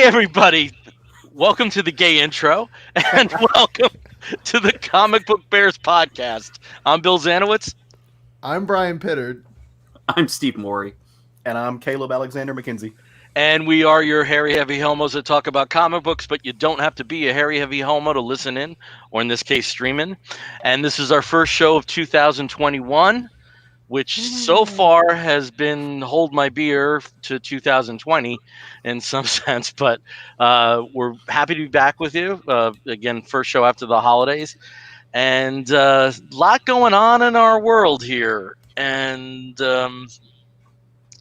everybody. Welcome to the gay intro, and welcome to the Comic Book Bears podcast. I'm Bill Zanowitz. I'm Brian Pittard. I'm Steve Morey. And I'm Caleb Alexander McKenzie. And we are your hairy, heavy homos that talk about comic books, but you don't have to be a hairy, heavy homo to listen in, or in this case, stream in. And this is our first show of 2021, which so far has been hold my beer to 2020 in some sense. But we're happy to be back with you. Again, first show after the holidays. And a lot going on in our world here. And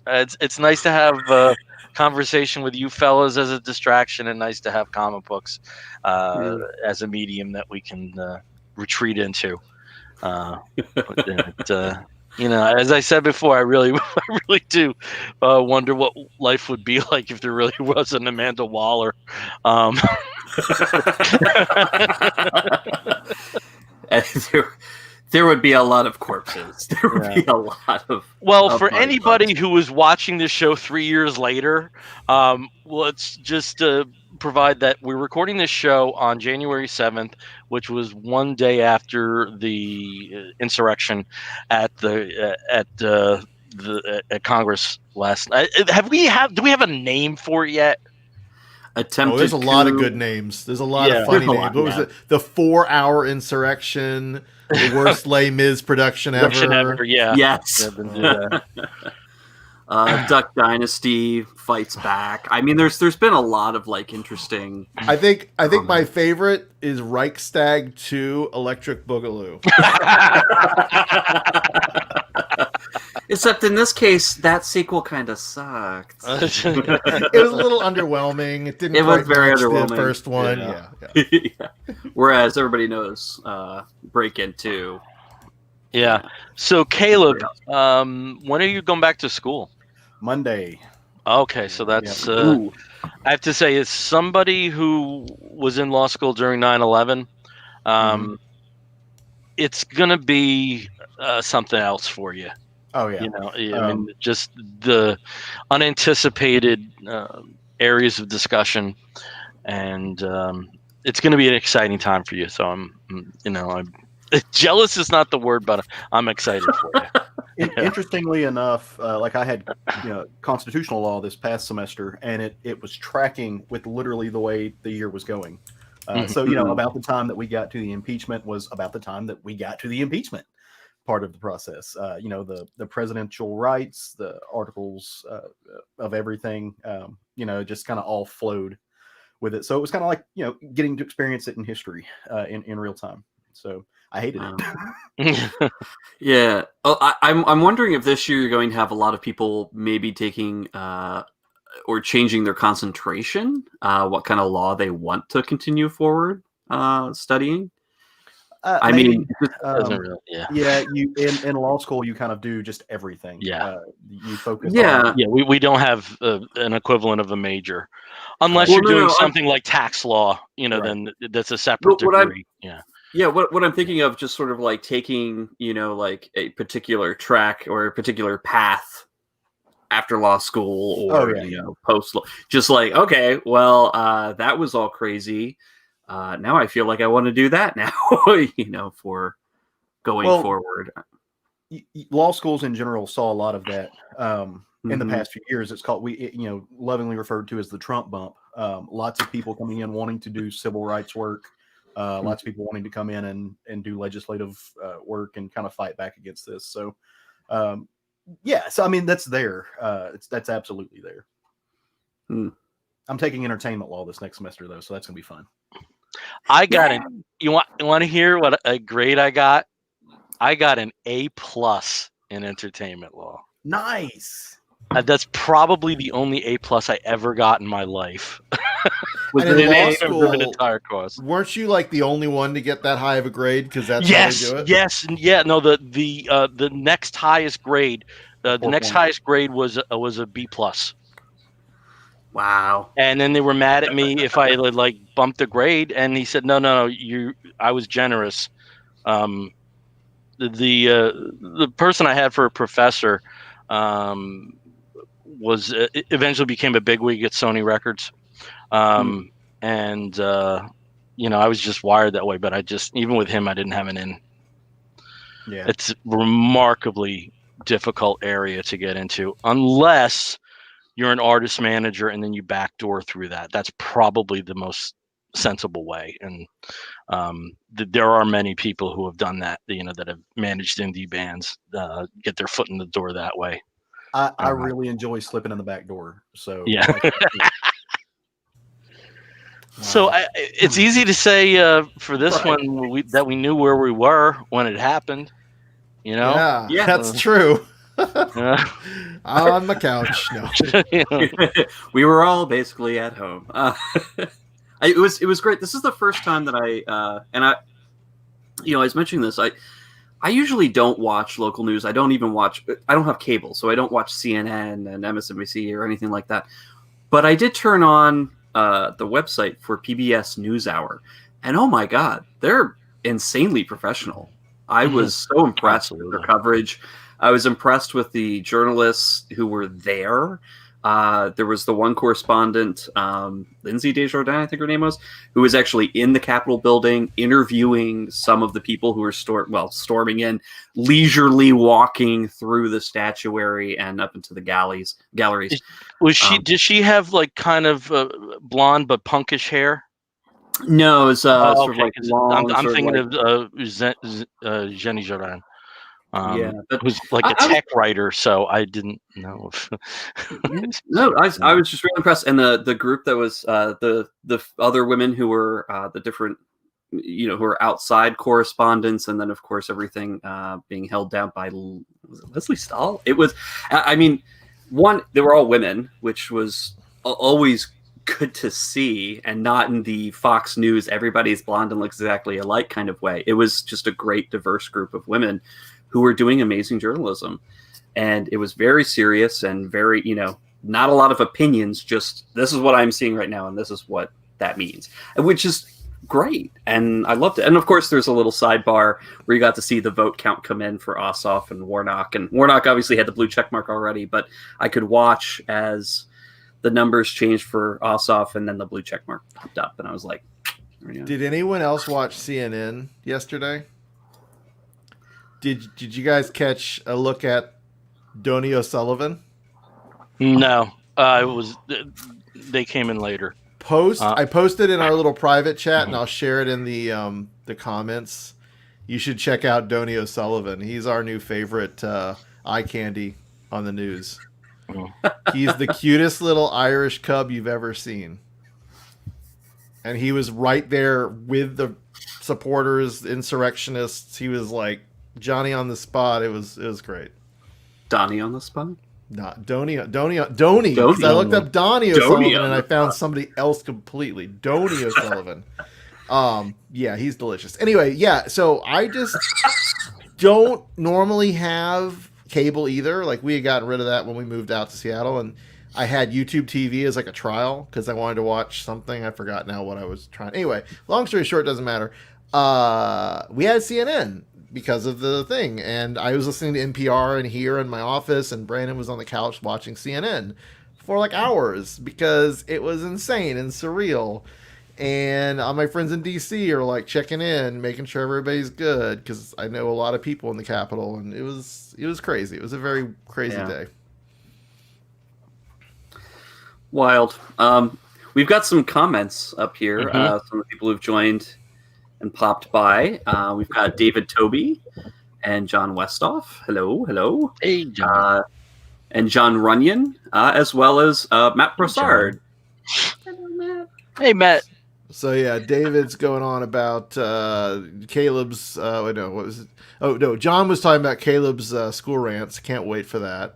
it's nice to have conversation with you fellas as a distraction, and nice to have comic books as a medium that we can retreat into. As I said before, I really do wonder what life would be like if there really was an Amanda Waller. There would be a lot of corpses. There would be a lot of. Well, for anybody who was watching this show 3 years later, let's just provide that we're recording this show on January 7th, which was one day after the insurrection at Congress last night. Do we have a name for it yet? There's a lot of good names. There's a lot of funny names. What was it? The 4-hour insurrection. The worst Les Mis production ever. Yeah. Yes. Duck Dynasty fights back. I mean, there's been a lot of interesting. I think my favorite is Reichstag 2 Electric Boogaloo. Except in this case, that sequel kind of sucked. It was a little underwhelming. It didn't. It was very underwhelming. The first one, yeah. Whereas everybody knows Break-In 2. Yeah. So Caleb, when are you going back to school? Monday. Okay, so that's. I have to say, as somebody who was in law school during 9/11, it's gonna be something else for you. Oh yeah. I mean, just the unanticipated areas of discussion, and it's going to be an exciting time for you. So I'm jealous is not the word, but I'm excited for you. Interestingly enough, I had constitutional law this past semester, and it was tracking with literally the way the year was going. So about the time that we got to the impeachment was about the time that we got to the impeachment part of the process. The presidential rights, the articles of everything, just kind of all flowed with it. So it was kind of like, getting to experience it in history in real time. So I hated it. Yeah. I'm wondering if this year you're going to have a lot of people maybe taking or changing their concentration, what kind of law they want to continue forward studying. You Yeah. In law school you kind of do just everything. Yeah. You focus. We don't have an equivalent of a major, unless you're doing something like tax law. Right. Then that's a separate degree. Yeah. What I'm thinking of, just sort of like taking a particular track or a particular path after law school or post law. Just okay, well, that was all crazy. Now I feel like I want to do that now, for going forward. Law schools in general saw a lot of that in the past few years. It's called, lovingly referred to as the Trump bump. Lots of people coming in wanting to do civil rights work. Lots of people wanting to come in and do legislative work and kind of fight back against this. So, so I mean, that's there. That's absolutely there. I'm taking entertainment law this next semester though, so that's gonna be fun. I got you want to hear what a grade I got? I got an A+ in entertainment law. Nice. That's probably the only A+ I ever got in my life. Was it in law school, an entire course? Weren't you the only one to get that high of a grade? Because that's how they do it. Yes, yeah. No, the next highest grade, highest grade was a B+. Wow. And then they were mad at me if I bumped the grade, and he said, no, I was generous. The person I had for a professor was eventually became a bigwig at Sony Records. And I was just wired that way. But even with him, I didn't have an in. Yeah, it's a remarkably difficult area to get into unless you're an artist manager and then you backdoor through that. That's probably the most sensible way. And there are many people who have done that, that have managed indie bands, get their foot in the door that way. I really enjoy slipping in the back door. So yeah. So it's easy to say for this one that we knew where we were when it happened. Yeah, that's true. On the couch. No. We were all basically at home. It was great. This is the first time that I was mentioning this. I usually don't watch local news. I don't have cable, so I don't watch CNN and MSNBC or anything like that. But I did turn on the website for PBS NewsHour, and oh my God, they're insanely professional. I was so impressed with their coverage. I was impressed with the journalists who were there. There was the one correspondent, Lindsay Desjardins, I think her name was, who was actually in the Capitol building interviewing some of the people who were storming in, leisurely walking through the statuary and up into the galleries. Did she have like kind of blonde but punkish hair? No, it's sort of like long. I'm thinking of Jenny Jardin. Who's like a tech writer, so I didn't know if No, I was just really impressed. And the group that was the other women who were the different, who were outside correspondents, and then of course everything being held down by Leslie Stahl. It was, they were all women, which was always good to see, and not in the Fox News everybody's blonde and looks exactly alike kind of way. It was just a great diverse group of women who were doing amazing journalism, and it was very serious and very, not a lot of opinions, just this is what I'm seeing right now and this is what that means, which is great, and I loved it. And of course there's a little sidebar where you got to see the vote count come in for Ossoff and Warnock obviously had the blue check mark already, but I could watch as the numbers changed for Ossoff, and then the blue check mark popped up, and I was like, Did anyone else watch CNN yesterday? Did you guys catch a look at Donny O'Sullivan? No, they came in later. I posted in our little private chat, and I'll share it in the comments. You should check out Donny O'Sullivan. He's our new favorite eye candy on the news. He's the cutest little Irish cub you've ever seen. And he was right there with the supporters, insurrectionists. He was like Johnny on the spot. It was great. Donnie on the spot? Not Donny. I looked up Donny O'Sullivan and I found somebody else completely. Donny O'Sullivan. Yeah, he's delicious. Anyway, yeah, so I just don't normally have cable either. Like, we had gotten rid of that when we moved out to Seattle, and I had YouTube TV as like a trial because I wanted to watch something. I forgot now what I was trying. Anyway, long story short, doesn't matter. We had CNN because of the thing, and I was listening to NPR and here in my office, and Brandon was on the couch watching CNN for like hours because it was insane and surreal. And all my friends in DC are like checking in, making sure everybody's good, because I know a lot of people in the Capitol, and it was crazy. It was a very crazy day. Wild. We've got some comments up here. Some of the people who've joined and popped by. We've got David Toby and John Westhoff. Hello. Hey, John. And John Runyon, as well as Matt Broussard. Hello, Matt. Hey, Matt. So yeah, David's going on about Caleb's. What was it? Oh no, John was talking about Caleb's school rants. Can't wait for that.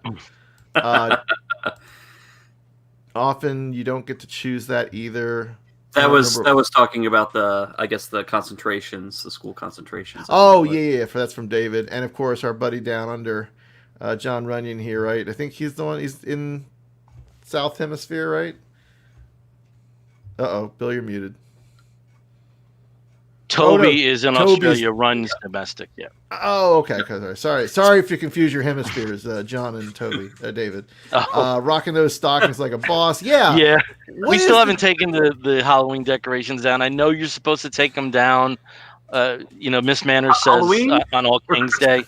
Often you don't get to choose that either. That was talking about the concentrations, the school concentrations. Oh yeah. That's from David, and of course our buddy down under, John Runyon here, right? I think he's the one. He's in South Hemisphere, right? Bill, you're muted. Toby is in Toby's- Australia, runs domestic. Yeah. Oh, okay. Sorry if you confuse your hemispheres, John and Toby, David. Oh. Rocking those stockings like a boss. Yeah. Yeah. What We is still the- haven't taken the Halloween decorations down. I know you're supposed to take them down. Miss Manners says Halloween? on All Kings Day,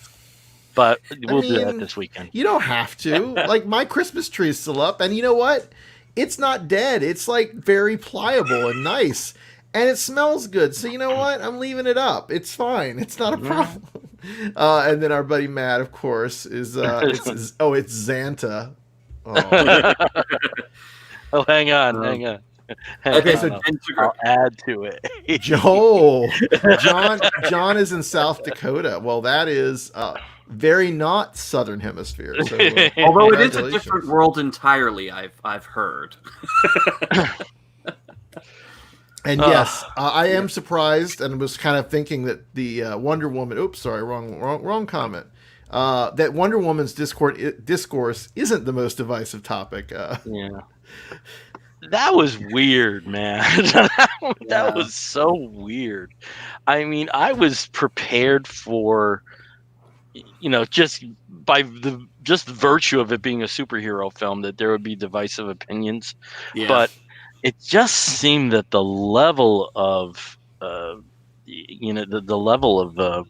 but we'll do that mean, this weekend. You don't have to. Like, my Christmas tree is still up, and you know what? It's not dead. It's like very pliable and nice, and it smells good. So you know what? I'm leaving it up. It's fine. It's not a problem. And then our buddy Matt, of course, is it's Xanta. Oh. Oh, hang on. Okay, so I'll add to it. John is in South Dakota. Well, that is very not southern hemisphere. So, although it is a different world entirely, I've heard. And yes, I am surprised, and was kind of thinking that the Wonder Woman. Oops, sorry, wrong comment. That Wonder Woman's discourse isn't the most divisive topic. Yeah. That was weird, man. That was so weird. I mean, I was prepared for, just by the virtue of it being a superhero film, that there would be divisive opinions. Yeah. But it just seemed that the level of, the level of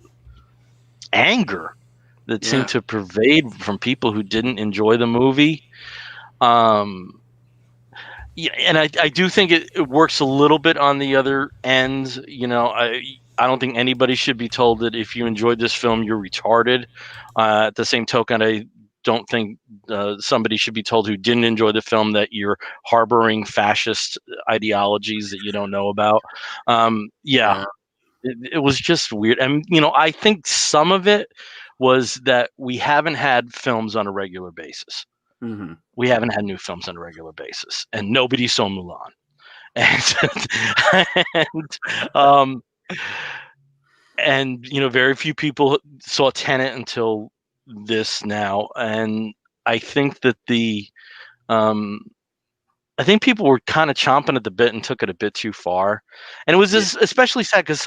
anger that seemed to pervade from people who didn't enjoy the movie. Yeah, and I do think it works a little bit on the other end. I don't think anybody should be told that if you enjoyed this film, you're retarded. At the same token, I don't think somebody should be told who didn't enjoy the film that you're harboring fascist ideologies that you don't know about. It was just weird. And, I think some of it was that we haven't had films on a regular basis. Mm-hmm. We haven't had new films on a regular basis, and nobody saw Mulan, and very few people saw Tenet until this now, and I think that I think people were kind of chomping at the bit and took it a bit too far, and it was especially sad because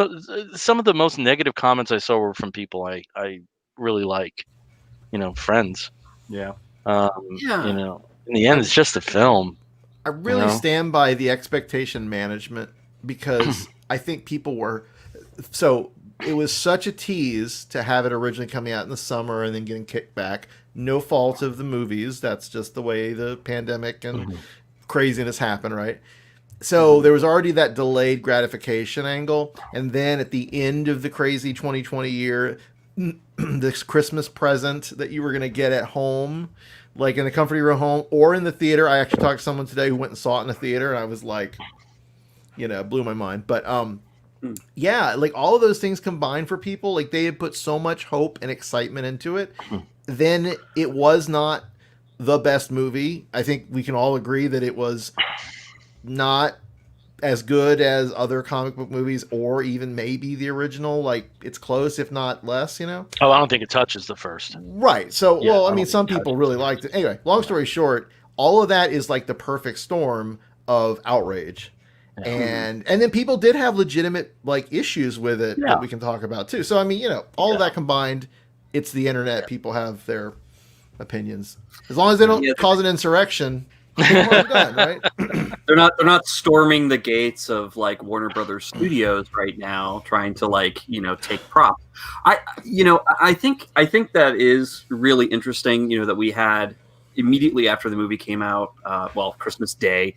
some of the most negative comments I saw were from people I really like, friends. Yeah. In the end, it's just a film. I really stand by the expectation management, because I think people were it was such a tease to have it originally coming out in the summer and then getting kicked back. No fault of the movies. That's just the way the pandemic and craziness happened, right? So there was already that delayed gratification angle. And then at the end of the crazy 2020 year, this Christmas present that you were going to get at home, like in the comfort of your own home or in the theater. I actually talked to someone today who went and saw it in the theater, and I was like, blew my mind. But like all of those things combined for people, like they had put so much hope and excitement into it. Then it was not the best movie. I think we can all agree that it was not as good as other comic book movies, or even maybe the original. Like, it's close, if not less, Oh, I don't think it touches the first. Right. So, some people really liked it. Anyway, long story short, all of that is like the perfect storm of outrage. Yeah. And then people did have legitimate like issues with it that we can talk about too. So, all of that combined, it's the internet. People have their opinions. As long as they don't cause an insurrection, done, right? They're not storming the gates of like Warner Brothers Studios right now, trying to take props. I think that is really interesting. That we had immediately after the movie came out, Christmas Day.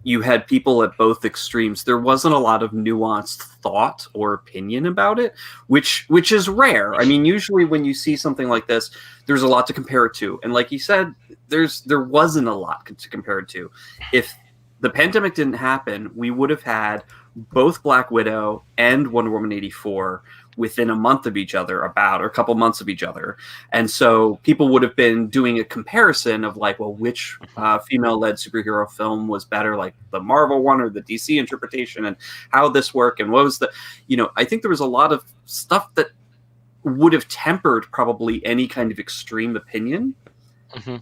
You had people at both extremes. There wasn't a lot of nuanced thought or opinion about it, which is rare. I mean, usually when you see something like this, there's a lot to compare it to. And like you said, there wasn't a lot to compare it to. If the pandemic didn't happen, we would have had both Black Widow and Wonder Woman 84 within a month of each other, or a couple months of each other. And so people would have been doing a comparison of like, well, which female-led superhero film was better, like the Marvel one or the DC interpretation, and how this worked, and what was the, I think there was a lot of stuff that would have tempered probably any kind of extreme opinion. Mm-hmm.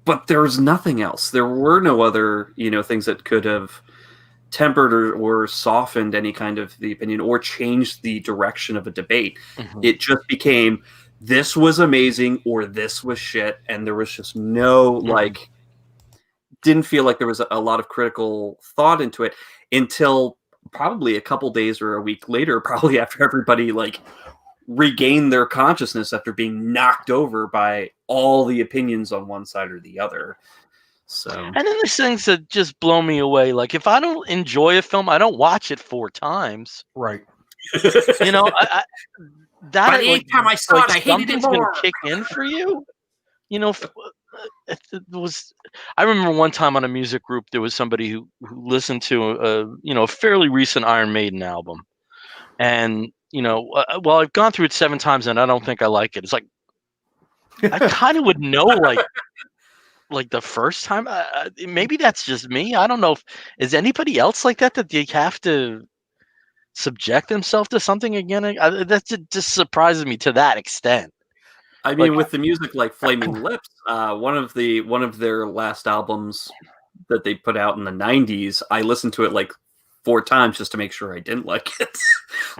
But there was nothing else. There were no other, things that could have tempered or softened any kind of the opinion or changed the direction of a debate. It just became, this was amazing or this was shit, and there was just no like, didn't feel like there was a lot of critical thought into it until probably a couple days or a week later, probably after everybody like regained their consciousness after being knocked over by all the opinions on one side or the other. So, and then there's things that just blow me away. Like if I don't enjoy a film, I don't watch it 4 times. Right. You know, that by the eighth time I saw it, I hated it more. Gonna kick in for you. You know, it was. I remember one time on a music group there was somebody who listened to a fairly recent Iron Maiden album, and well, I've gone through it 7 times and I don't think I like it. It's like I kind of would know like the first time. Maybe that's just me. I don't know if is anybody else like that they have to subject themselves to something again. That just surprises me to that extent. I mean, with the music like Flaming Lips, one of their last albums that they put out in the 90s, I listened to it like 4 times just to make sure I didn't like it.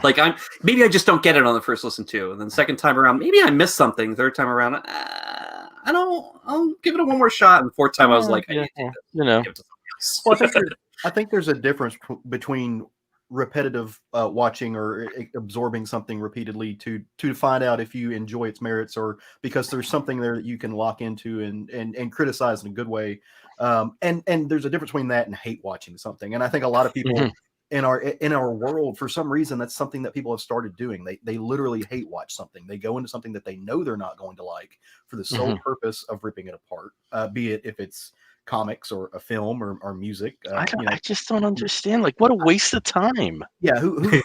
Like maybe I just don't get it on the first listen to, and then second time around, maybe I missed something. Third time around, I'll give it one more shot. And fourth time, I was like, I need to give it to somebody else. Well, I think there's a difference between repetitive watching or absorbing something repeatedly to find out if you enjoy its merits, or because there's something there that you can lock into and criticize in a good way. And there's a difference between that and hate watching something. And I think a lot of people in our world, for some reason, that's something that people have started doing. They literally hate watch something. They go into something that they know they're not going to like for the sole purpose of ripping it apart, be it if it's comics or a film or music. I just don't understand. Like, what a waste of time. Yeah, who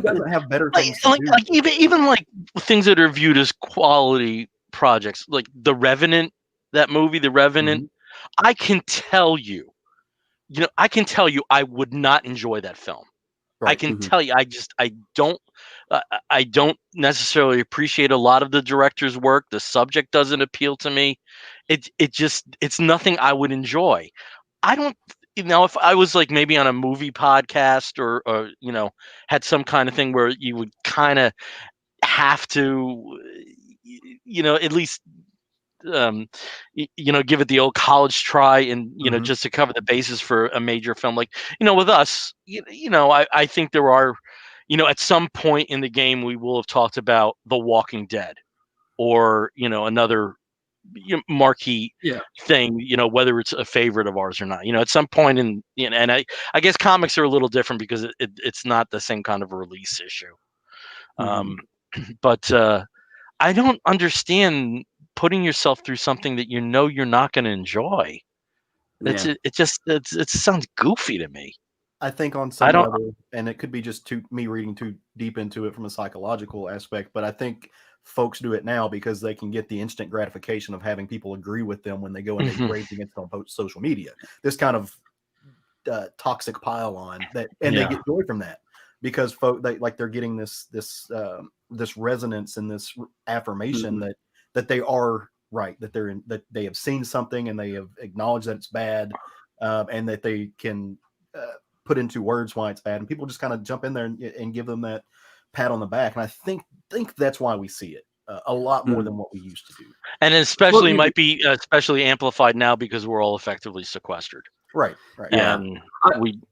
doesn't have better things to do? Like even like things that are viewed as quality projects, like The Revenant, that movie, The Revenant. I can tell you, I would not enjoy that film. Right. I can tell you, I don't necessarily appreciate a lot of the director's work. The subject doesn't appeal to me. It's nothing I would enjoy. I don't, if I was like maybe on a movie podcast or had some kind of thing where you would kind of have to, at least, give it the old college try and, just to cover the basis for a major film. Like, with us, I think there are, at some point in the game, we will have talked about The Walking Dead or, another marquee thing, whether it's a favorite of ours or not, at some point in, and I guess comics are a little different because it's not the same kind of release issue. But I don't understand putting yourself through something that you're not going to enjoy. It sounds goofy to me. I think on some level, and it could be just me reading too deep into it from a psychological aspect, but I think folks do it now because they can get the instant gratification of having people agree with them when they go and rage against them on social media. This kind of toxic pile on that, and they get joy from that because they're getting this resonance and this affirmation that they are right, that they have seen something and they have acknowledged that it's bad, and that they can put into words why it's bad, and people just kind of jump in there and give them that pat on the back. And I think that's why we see it a lot more than what we used to do. And especially might be especially amplified now because we're all effectively sequestered. Right. Yeah.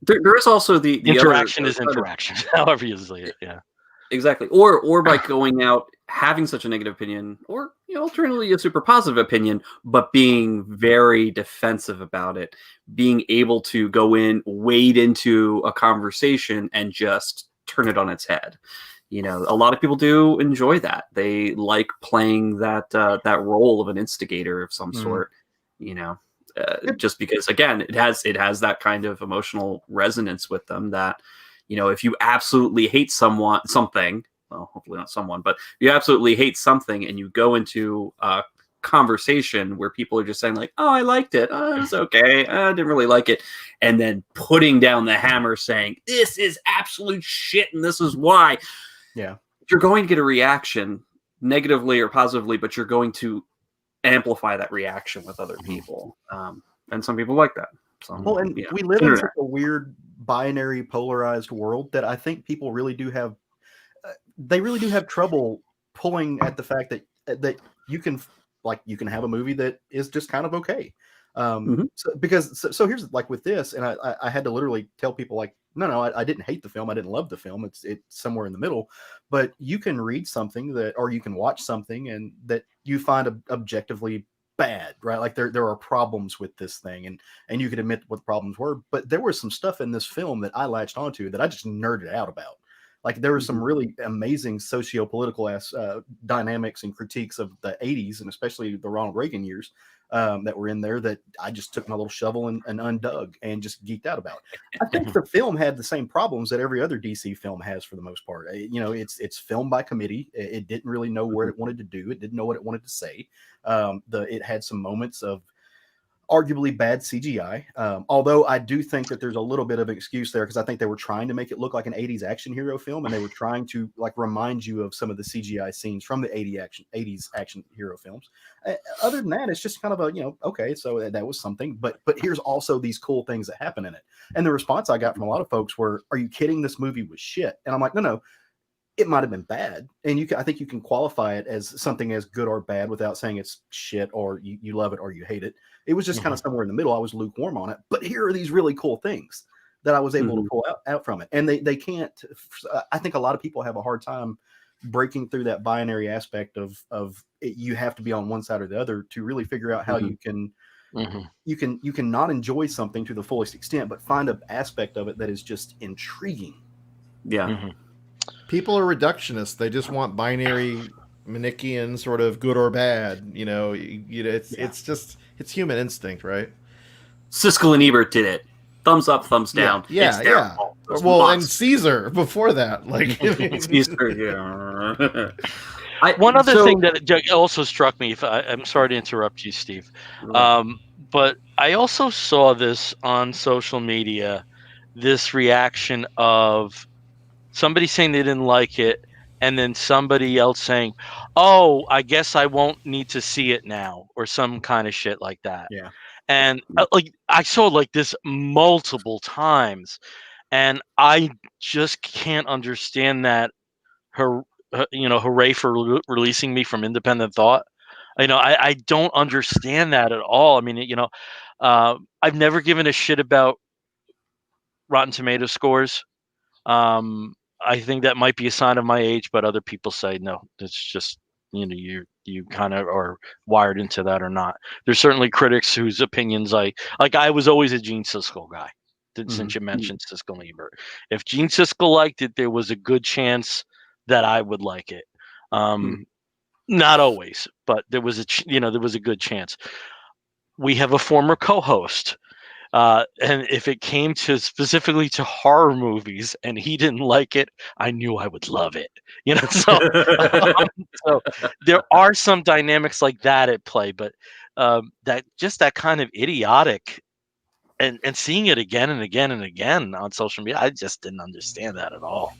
There is also the interaction is interaction, however you say it. Yeah. Exactly. Or by going out having such a negative opinion, or alternatively a super positive opinion, but being very defensive about it, being able to go in, wade into a conversation and just turn it on its head. A lot of people do enjoy that. They like playing that role of an instigator of some sort, just because, again, it has that kind of emotional resonance with them that, if you absolutely hate something, well, hopefully not someone, but you absolutely hate something and you go into a conversation where people are just saying like, oh, I liked it. Oh, it's okay. I didn't really like it. And then putting down the hammer saying, this is absolute shit and this is why. Yeah. You're going to get a reaction negatively or positively, but you're going to amplify that reaction with other people. And some people like that. We live in such a weird binary polarized world that I think people really do have. They really do have trouble pulling at the fact that you can have a movie that is just kind of okay. So here's like with this, and I had to literally tell people like, no, I didn't hate the film. I didn't love the film. It's somewhere in the middle. But you can read something or you can watch something and that you find objectively bad, right? Like there are problems with this thing, and you could admit what the problems were. But there was some stuff in this film that I latched onto that I just nerded out about. Like there were some really amazing socio-political dynamics and critiques of the 80s and especially the Ronald Reagan years that were in there that I just took my little shovel and undug and just geeked out about. I think the film had the same problems that every other DC film has for the most part. It's filmed by committee. It didn't really know what it wanted to do. It didn't know what it wanted to say. It had some moments of arguably bad CGI. Although I do think that there's a little bit of an excuse there because I think they were trying to make it look like an 80s action hero film, and they were trying to like remind you of some of the CGI scenes from the 80s action hero films. Other than that, it's just kind of a, okay, so that was something, but here's also these cool things that happen in it. And the response I got from a lot of folks were, "Are you kidding? This movie was shit." And I'm like, no. It might have been bad, and I think you can qualify it as something as good or bad without saying it's shit or you love it or you hate it. It was just kind of somewhere in the middle. I was lukewarm on it, but here are these really cool things that I was able to pull out from it, and they can't. I think a lot of people have a hard time breaking through that binary aspect of it, you have to be on one side or the other to really figure out how you can not enjoy something to the fullest extent, but find an aspect of it that is just intriguing. Yeah. People are reductionists. They just want binary Manichean sort of good or bad. It's human instinct, right? Siskel and Ebert did it. Thumbs up, thumbs down. Yeah. Well, and Caesar before that, like Caesar. Yeah. One other thing that also struck me. I'm sorry to interrupt you, Steve, but I also saw this on social media. This reaction of somebody saying they didn't like it, and then somebody else saying, "Oh, I guess I won't need to see it now," or some kind of shit like that. Yeah. And like I saw like this multiple times, and I just can't understand that. Hooray for releasing me from independent thought. I don't understand that at all. I mean, I've never given a shit about Rotten Tomato scores. I think that might be a sign of my age, but other people say no. It's just you kind of are wired into that or not. There's certainly critics whose opinions I was always a Gene Siskel guy. Since you mentioned Siskel and Ebert, if Gene Siskel liked it, there was a good chance that I would like it. Not always, but there was a good chance. We have a former co-host. And if it came specifically to horror movies and he didn't like it, I knew I would love it. So there are some dynamics like that at play, but that kind of idiotic and seeing it again and again and again on social media, I just didn't understand that at all.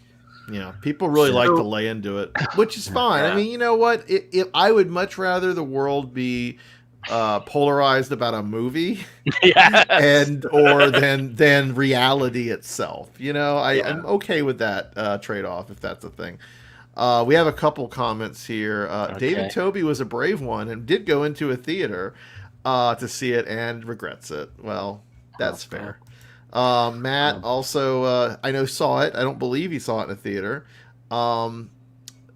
Yeah, people really like to lay into it, which is fine. Yeah. I mean, you know what? I would much rather the world be polarized about a movie than reality itself. I'm okay with that trade-off if that's a thing. We have a couple comments here. David Toby was a brave one and did go into a theater to see it and regrets it. Well, that's fair. Matt also I know saw it. I don't believe he saw it in a theater.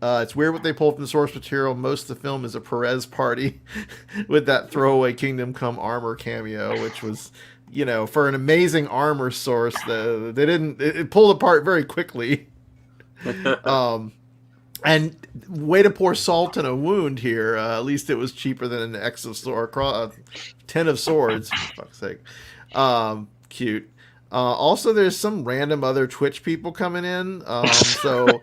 It's weird what they pulled from the source material. Most of the film is a Perez party with that throwaway Kingdom Come armor cameo, which was, for an amazing armor source, it pulled apart very quickly. And way to pour salt in a wound here. At least it was cheaper than an X of sword, 10 of swords, for fuck's sake. Cute. Also, there's some random other Twitch people coming in. So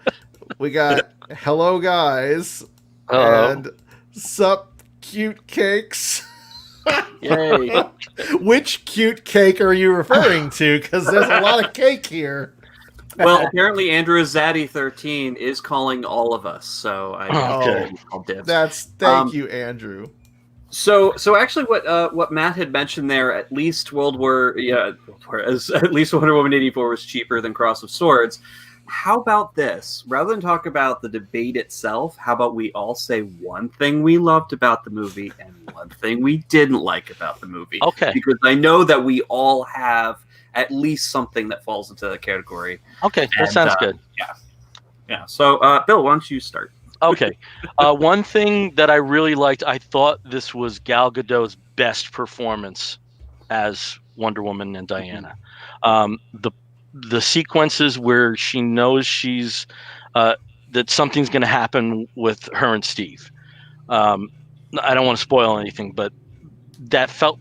we got hello guys and sup cute cakes. Yay. Which cute cake are you referring to? Because there's a lot of cake here. Well, apparently Andrew Zaddy 13 is calling all of us, so I called dibs. Thank you, Andrew. So actually, what Matt had mentioned there, at least Wonder Woman 84 was cheaper than Cross of Swords. How about this? Rather than talk about the debate itself, how about we all say one thing we loved about the movie and one thing we didn't like about the movie? Okay. Because I know that we all have at least something that falls into that category. Okay, that sounds good. Yeah. So, Bill, why don't you start? Okay. One thing that I really liked, I thought this was Gal Gadot's best performance as Wonder Woman and Diana. The sequences where she knows she's that something's going to happen with her and Steve. I don't want to spoil anything, but that felt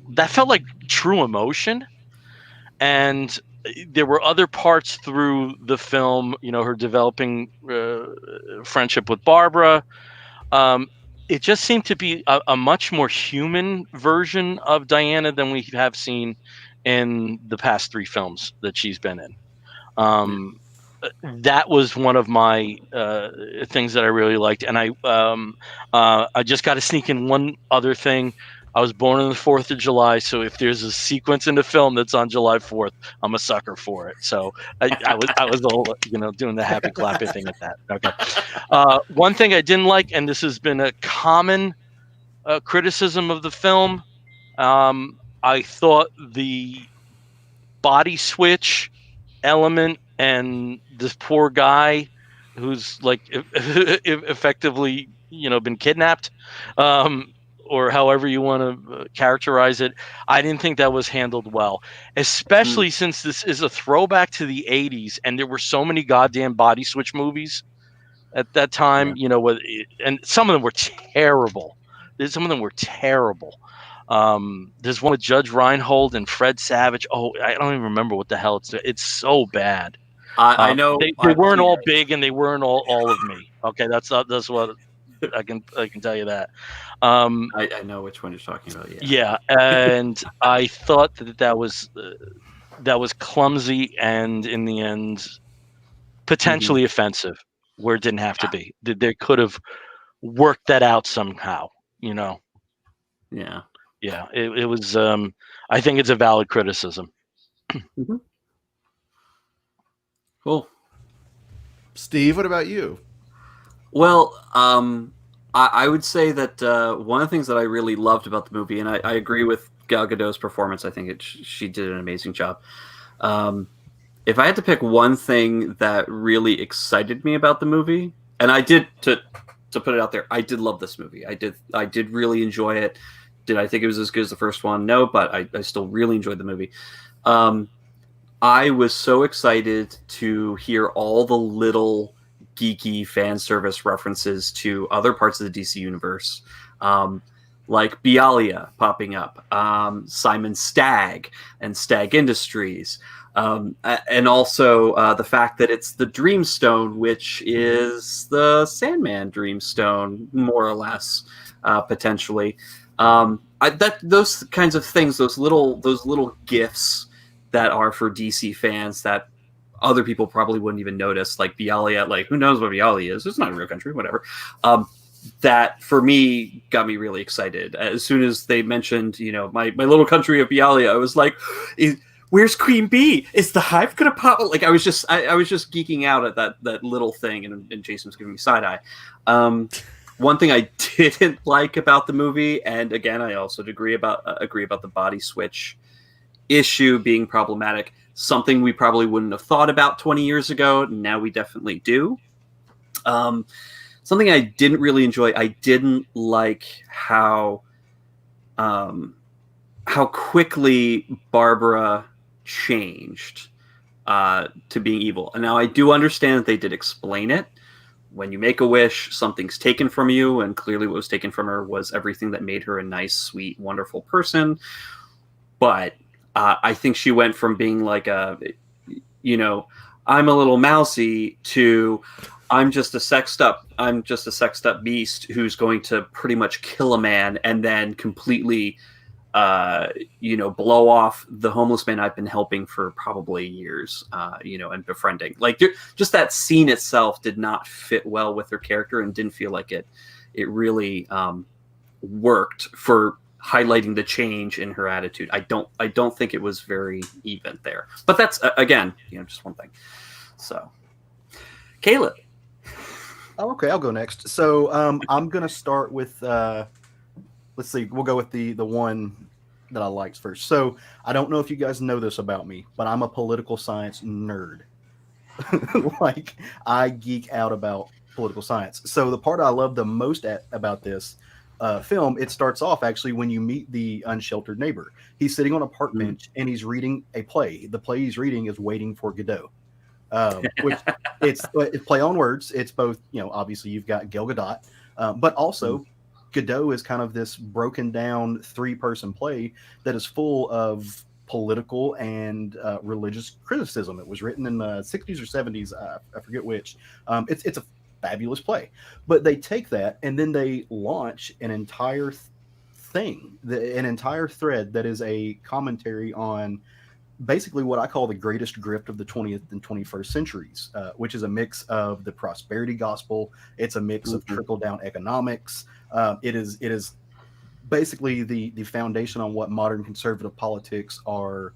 like true emotion. And there were other parts through the film, her developing friendship with Barbara. It just seemed to be a much more human version of Diana than we have seen in the past 3 films that she's been in. That was one of my things that I really liked. And I just got to sneak in one other thing. I was born on the 4th of July, so if there's a sequence in the film that's on July 4th, I'm a sucker for it. So I was all doing the happy clapping thing at that. Okay. One thing I didn't like, and this has been a common criticism of the film, I thought the body switch element and this poor guy who's like effectively been kidnapped, or however you want to characterize it, I didn't think that was handled well, especially since this is a throwback to the 80s and there were so many goddamn body switch movies at that time. And some of them were terrible. There's one with Judge Reinhold and Fred Savage. Oh, I don't even remember what the hell it's so bad. I know they weren't all big and they weren't all of me. Okay, that's what I can tell you that. I know which one you're talking about. Yeah, and I thought that was clumsy and in the end potentially offensive where it didn't have to be. They could have worked that out somehow. Yeah. Yeah, it was. I think it's a valid criticism. Cool. Steve, what about you? Well, I would say that one of the things that I really loved about the movie, and I agree with Gal Gadot's performance, I think she did an amazing job. If I had to pick one thing that really excited me about the movie, and I did, to put it out there, I did love this movie. I did really enjoy it. Did I think it was as good as the first one? No, but I still really enjoyed the movie. I was so excited to hear all the little geeky fan service references to other parts of the DC universe, like Bialia popping up, Simon Stagg and Stagg Industries, and also the fact that it's the Dreamstone, which is the Sandman Dreamstone, more or less, potentially. Those kinds of things, those little gifts that are for DC fans that other people probably wouldn't even notice, like Bialia, like who knows what Bialia is? It's not a real country, whatever. That for me got me really excited. As soon as they mentioned, my little country of Bialia, I was like, where's Queen Bee? Is the hive gonna pop? Like I was just geeking out at that little thing, and Jason was giving me side eye. One thing I didn't like about the movie, and again, I also agree about the body switch issue being problematic. Something we probably wouldn't have thought about 20 years ago. Now we definitely do. Something I didn't really enjoy. I didn't like how quickly Barbara changed to being evil. And now I do understand that they did explain it. When you make a wish, something's taken from you, and clearly what was taken from her was everything that made her a nice, sweet, wonderful person. But I think she went from being like I'm a little mousy to I'm just a sexed up beast who's going to pretty much kill a man and then completely blow off the homeless man I've been helping for probably years, and befriending. Like just that scene itself did not fit well with her character and didn't feel like it really worked for highlighting the change in her attitude. I don't think it was very even there. But that's again, just one thing. So, Caleb. Oh, okay, I'll go next. So I'm gonna start with let's see, we'll go with the one that I liked first. So I don't know if you guys know this about me, but I'm a political science nerd. Like, I geek out about political science. So the part I love the most about this film, it starts off actually when you meet the unsheltered neighbor. He's sitting on a park bench and he's reading a play. The play he's reading is Waiting for Godot, which it's play on words. It's both, obviously you've got Gal Gadot, but also Godot is kind of this broken down 3-person play that is full of political and religious criticism. It was written in the 60s or 70s. I forget which. It's a fabulous play, but they take that and then they launch an entire an entire thread that is a commentary on basically what I call the greatest grift of the 20th and 21st centuries, which is a mix of the prosperity gospel. It's a mix of trickle down economics. It is basically the foundation on what modern conservative politics are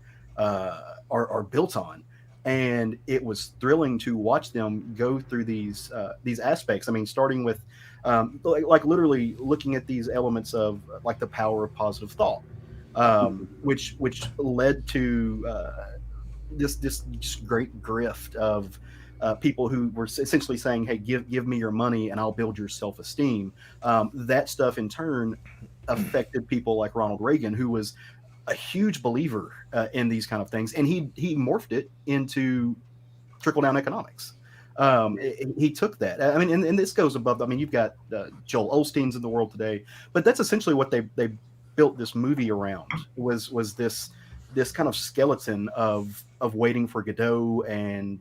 built on. And it was thrilling to watch them go through these aspects. I mean, starting with like literally looking at these elements of like the power of positive thought, which led to this great grift of people who were essentially saying, "Hey, give me your money and I'll build your self-esteem." That stuff in turn affected people like Ronald Reagan, who was a huge believer in these kind of things, and he morphed it into trickle down economics. He took that. I mean, and this goes above. I mean, you've got Joel Osteen's in the world today, but that's essentially what they built this movie around. Was this kind of skeleton of Waiting for Godot and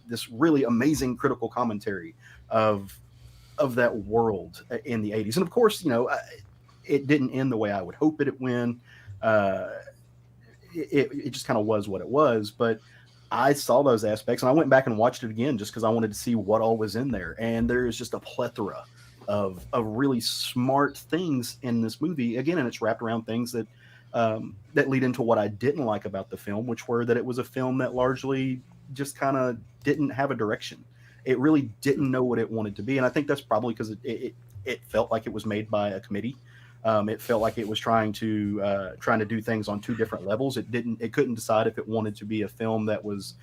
this really amazing critical commentary of that world in the 80s. And of course, it didn't end the way I would hope it went. It just kind of was what it was, but I saw those aspects and I went back and watched it again just because I wanted to see what all was in there. And there is just a plethora of really smart things in this movie again, and it's wrapped around things that lead into what I didn't like about the film, which were that it was a film that largely just kind of didn't have a direction. It really didn't know what it wanted to be, and I think that's probably because it felt like it was made by a committee. It felt like it was trying to do things on 2 different levels. It couldn't decide if it wanted to be a film that was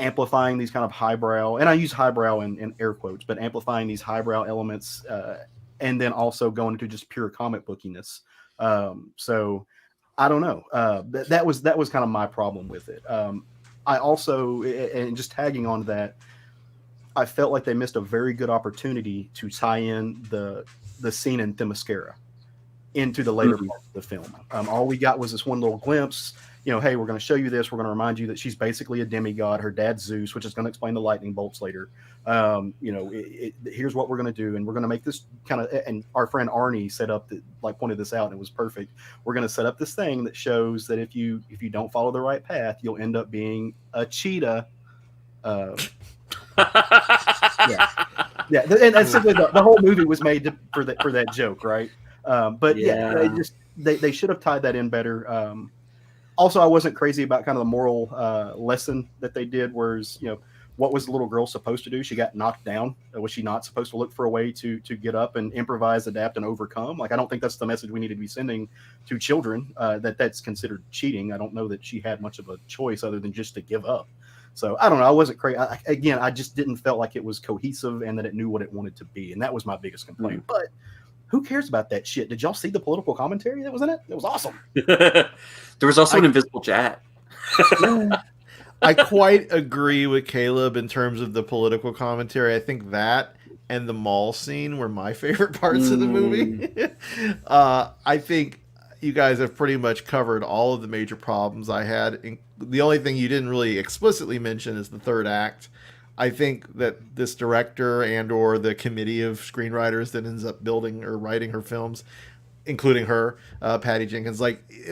amplifying these kind of highbrow, and I use highbrow in air quotes, but amplifying these highbrow elements, and then also going into just pure comic bookiness. So I don't know. That was kind of my problem with it. I also, and just tagging on that, I felt like they missed a very good opportunity to tie in the scene in Themyscira into the later part of the film. All we got was this one little glimpse. Hey, we're going to show you this. We're going to remind you that she's basically a demigod. Her dad's Zeus, which is going to explain the lightning bolts later. Here's what we're going to do, and we're going to make this kind of. And our friend Arnie pointed this out, and it was perfect. We're going to set up this thing that shows that if you don't follow the right path, you'll end up being a cheetah. Yeah, and that's simply the whole movie was made for that joke, right? But they should have tied that in better. Also, I wasn't crazy about kind of the moral lesson that they did, whereas, what was the little girl supposed to do? She got knocked down. Was she not supposed to look for a way to get up and improvise, adapt, and overcome? Like, I don't think that's the message we need to be sending to children, that's considered cheating. I don't know that she had much of a choice other than just to give up. So I don't know. I wasn't crazy. Again, I just didn't felt like it was cohesive and that it knew what it wanted to be. And that was my biggest complaint. But who cares about that shit? Did y'all see the political commentary that was in it? It was awesome. There was also an invisible jet. I quite agree with Caleb in terms of the political commentary. I think that and the mall scene were my favorite parts of the movie. I think you guys have pretty much covered all of the major problems I had. The only thing you didn't really explicitly mention is the third act. I think that this director and or the committee of screenwriters that ends up building or writing her films, including her, Patty Jenkins,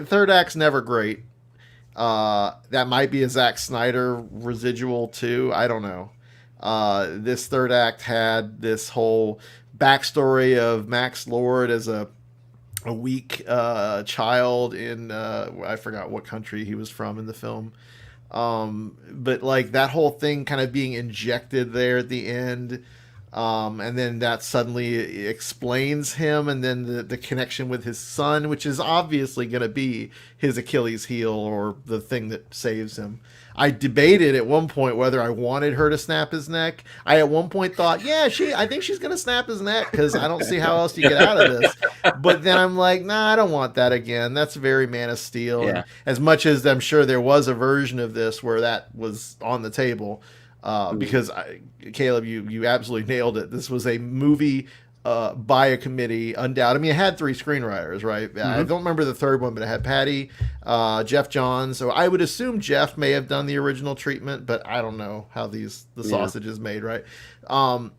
third act's never great. That might be a Zack Snyder residual too. I don't know. This third act had this whole backstory of Max Lord as a a weak child in I forgot what country he was from in the film. But like that whole thing kind of being injected there at the end, and then that suddenly explains him, and then the connection with his son, which is obviously going to be his Achilles heel or the thing that saves him. I debated at one point whether I wanted her to snap his neck. I at one point thought, yeah, I think she's gonna snap his neck because I don't see how else you get out of this. But then I'm like, nah, I don't want that again. That's very Man of Steel. Yeah. And as much as I'm sure there was a version of this where that was on the table, because Caleb, you absolutely nailed it. This was a movie by a committee, undoubted. I mean, it had 3 screenwriters, right? I don't remember the third one, but it had Patty, Jeff Johns. So I would assume Jeff may have done the original treatment, but I don't know how the sausage is made, right? And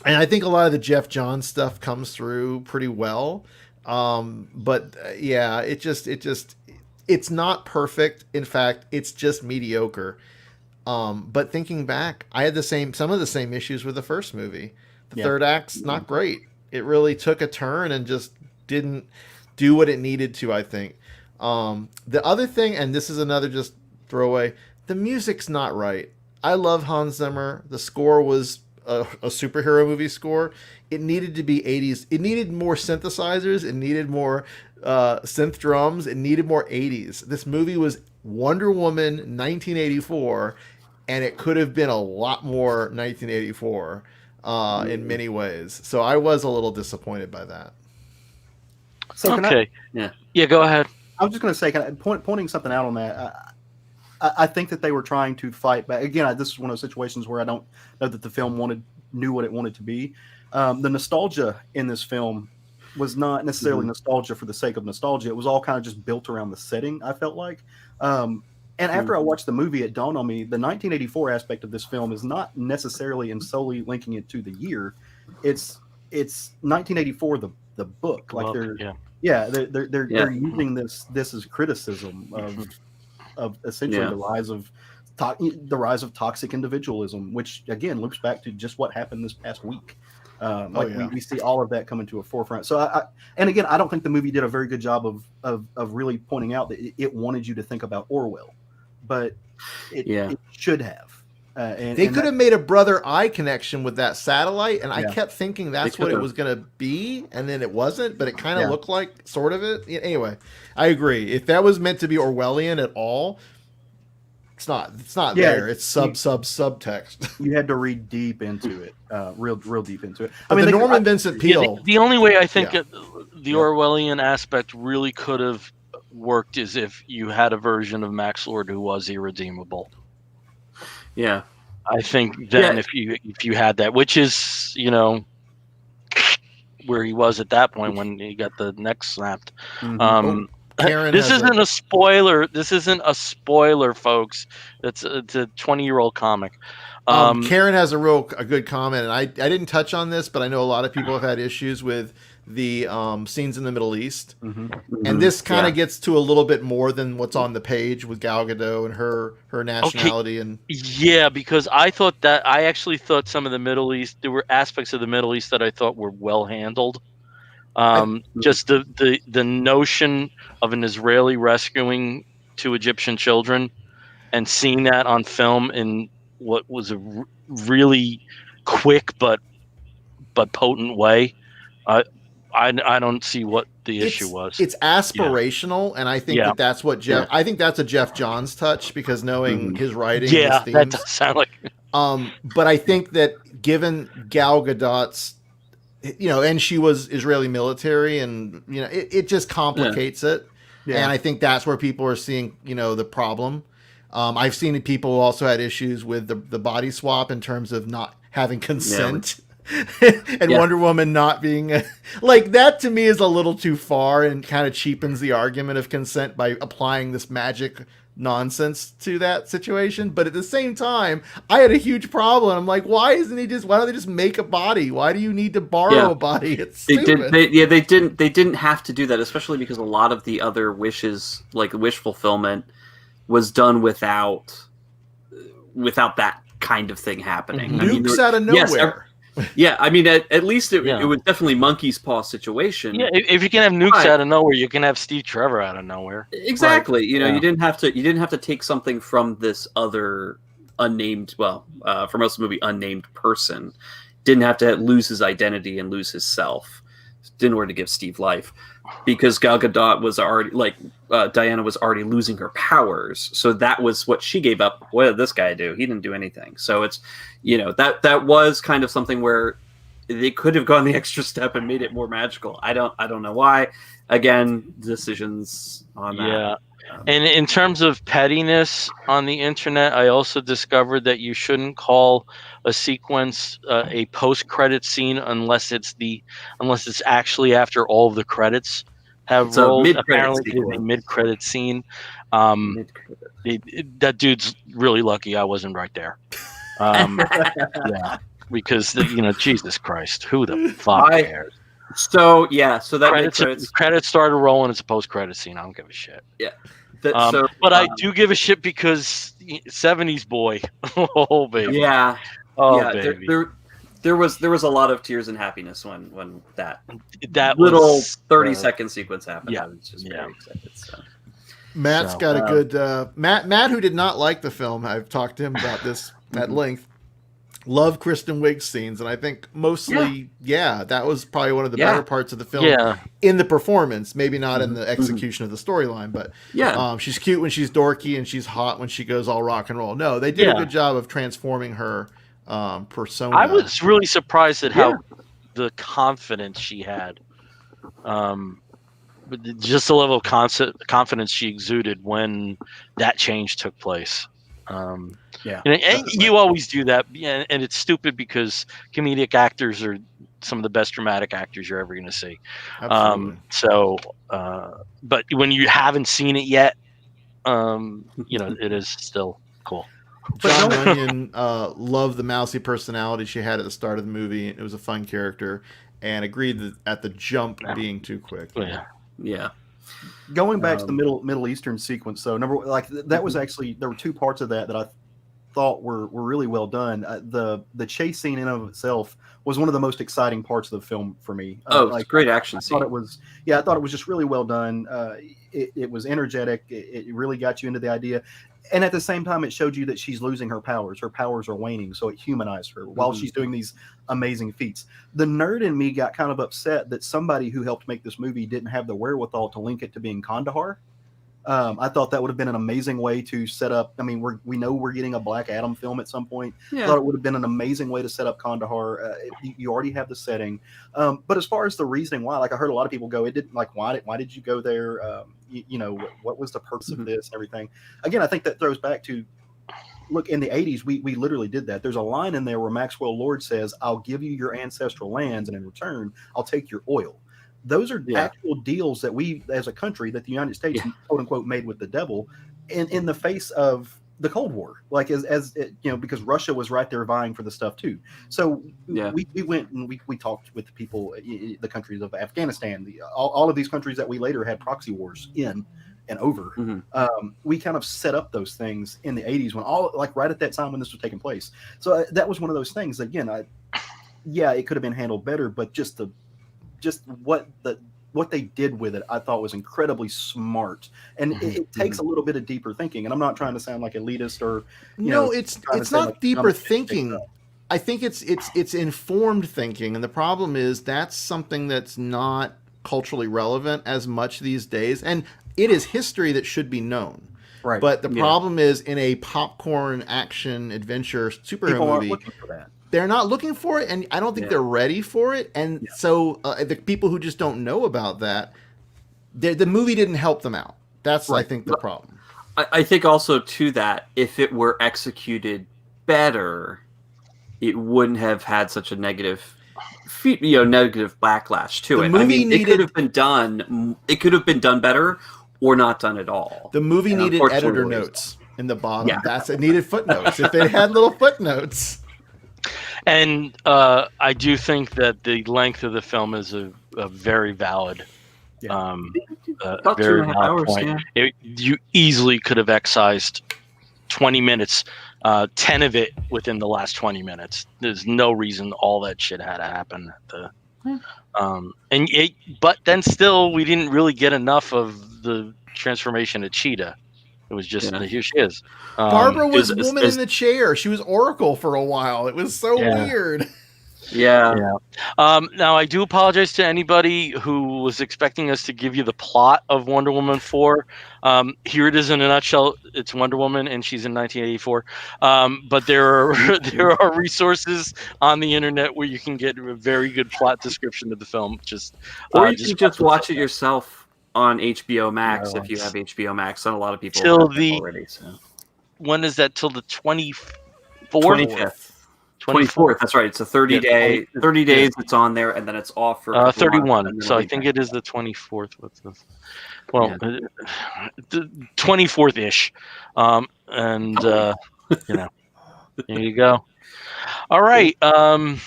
I think a lot of the Jeff Johns stuff comes through pretty well. But yeah, it's not perfect. In fact, it's just mediocre. But thinking back, I had some of the same issues with the first movie. The third act's not great. It really took a turn and just didn't do what it needed to, I think. The other thing, and this is another just throwaway, the music's not right. I love Hans Zimmer. The score was a superhero movie score. It needed to be 80s. It needed more synthesizers. It needed more synth drums. It needed more 80s. This movie was Wonder Woman 1984, and it could have been a lot more 1984. In many ways. So I was a little disappointed by that. So okay. Yeah, go ahead. I was just going to say, pointing something out on that, I think that they were trying to fight back. Again, this is one of those situations where I don't know that the film knew what it wanted to be. The nostalgia in this film was not necessarily nostalgia for the sake of nostalgia. It was all kind of just built around the setting, I felt like. And after I watched the movie, it dawned on me the 1984 aspect of this film is not necessarily and solely linking it to the year. It's 1984 the book. Like they're using this as criticism of essentially the rise of toxic individualism, which again loops back to just what happened this past week. We see all of that coming to a forefront. So I don't think the movie did a very good job of really pointing out that it wanted you to think about Orwell. But it should have. They could have made a brother eye connection with that satellite, and I kept thinking that's what it was going to be, and then it wasn't, but it kind of looked like sort of it. Anyway, I agree. If that was meant to be Orwellian at all, it's not there. It's subtext. You had to read deep into it, real deep into it. I mean, the Norman Vincent Peale. The only way I think the Orwellian aspect really could have worked is if you had a version of Max Lord who was irredeemable. Yeah, I think then if you had that, which is where he was at that point when he got the neck snapped. This isn't a spoiler. This isn't a spoiler, folks. It's a 20-year-old comic. Karen has a good comment, and I didn't touch on this, but I know a lot of people have had issues with the scenes in the Middle East, and this kind of gets to a little bit more than what's on the page with Gal Gadot and her nationality. And because I actually thought some of the Middle East, there were aspects of the Middle East that I thought were well handled. Just the notion of an Israeli rescuing 2 Egyptian children and seeing that on film in what was a really quick but potent way. I don't see what the issue was. It's aspirational, and I think that's what Jeff. I think that's a Jeff Johns touch because knowing his writing. Yeah, his themes, that does sound like. But I think that given Gal Gadot's, and she was Israeli military, and it just complicates it. Yeah. And I think that's where people are seeing the problem. I've seen people who also had issues with the body swap in terms of not having consent. And Wonder Woman not being like that, to me, is a little too far and kind of cheapens the argument of consent by applying this magic nonsense to that situation. But at the same time, I had a huge problem. I'm like, why don't they just make a body? Why do you need to borrow a body? It's stupid. They didn't have to do that, especially because a lot of the other wishes, like wish fulfillment, was done without that kind of thing happening. Nukes out of nowhere. Yeah, I mean, at least it was definitely monkey's paw situation. Yeah, if you can have nukes out of nowhere, you can have Steve Trevor out of nowhere. Exactly. Right. You didn't have to take something from this other unnamed, for most of the movie, unnamed person. Didn't have to lose his identity and lose his self in order to give Steve life, because Gal Gadot was already Diana was already losing her powers, so that was what she gave up. What did this guy do? He didn't do anything. So it's that was kind of something where they could have gone the extra step and made it more magical. I don't know why. Again, decisions on that. Yeah. And in terms of pettiness on the internet, I also discovered that you shouldn't call a sequence a post-credit scene unless it's actually after all of the credits have rolled. Apparently, it is a mid-credit scene. That dude's really lucky I wasn't right there. Yeah, because Jesus Christ, who the fuck cares? So that credits started rolling. It's a post-credit scene. I don't give a shit. Yeah. But I do give a shit because 70s boy. Oh baby. Yeah. Oh yeah, baby. There was a lot of tears and happiness when that little 30-second sequence happened. Yeah. I was just very excited. So. Matt's got a good Matt, who did not like the film. I've talked to him about this at length. Love Kristen Wiig's scenes, and I think mostly, that was probably one of the better parts of the film. Yeah. In the performance, maybe not in the execution of the storyline, but she's cute when she's dorky and she's hot when she goes all rock and roll. No, they did a good job of transforming her persona. I was really surprised at how the confidence she had. Just the level of confidence she exuded when that change took place. And you always do that, and it's stupid because comedic actors are some of the best dramatic actors you're ever going to see. But when you haven't seen it yet, it is still cool. John Runyon loved the mousy personality she had at the start of the movie. It was a fun character, and agreed that at the jump being too quick. Yeah. Going back to the Middle Eastern sequence, so that was actually, there were two parts of that I thought were really well done. The chase scene in and of itself was one of the most exciting parts of the film for me. It's a great action scene. I thought it was just really well done. It was energetic. It really got you into the idea. And at the same time, it showed you that she's losing her powers. Her powers are waning, so it humanized her while she's doing these amazing feats. The nerd in me got kind of upset that somebody who helped make this movie didn't have the wherewithal to link it to being Kandahar. I thought that would have been an amazing way to set up. I mean, we know we're getting a Black Adam film at some point. I thought it would have been an amazing way to set up Kandahar. You already have the setting. But as far as the reasoning why, I heard a lot of people go, it didn't why did you go there? What was the purpose of this and everything? Again, I think that throws back to, look, in the 80s, we literally did that. There's a line in there where Maxwell Lord says, "I'll give you your ancestral lands, and in return, I'll take your oil." Those are actual deals that we, as a country, that the United States, quote unquote, made with the devil, in the face of the Cold War, because Russia was right there vying for the stuff too. So we went and we talked with the people, the countries of Afghanistan, all of these countries that we later had proxy wars in and over. We kind of set up those things in the 80s when right at that time when this was taking place. So that was one of those things. Again, it could have been handled better, but just what they did with it, I thought was incredibly smart, and it takes a little bit of deeper thinking. And I'm not trying to sound like elitist or it's not deeper thinking. I think it's informed thinking, and the problem is that's something that's not culturally relevant as much these days, and it is history that should be known. Right. But the problem is, in a popcorn action adventure superhero movie, looking for that. They're not looking for it, and I don't think they're ready for it. And so the people who just don't know about that, the movie didn't help them out. That's, I think, the problem. I think also, to that, if it were executed better, it wouldn't have had such a negative backlash to it. It could have been done. It could have been done better, or not done at all. The movie needed editor notes in the bottom. It needed footnotes. If they had little footnotes. And I do think that the length of the film is a very valid, very valid point. You easily could have excised 20 minutes 10 of it within the last 20 minutes. There's no reason all that shit had to happen. But then still, we didn't really get enough of the transformation of Cheetah. It was just here she is. Barbara was woman in the chair. She was Oracle for a while. It was so weird. Yeah. Now, I do apologize to anybody who was expecting us to give you the plot of Wonder Woman 4. Here it is in a nutshell. It's Wonder Woman, and she's in 1984. But there are resources on the internet where you can get a very good plot description of the film. Or you can just watch it yourself on HBO Max if you have HBO Max. And a lot of people have that already. So. When is that? Till the 24th? 24th. That's right. It's a 30-day. 30 days. It's on there, and then it's off for 31. So I think it is the 24th. What's this? Well, the 24th ish. There you go. All right. Want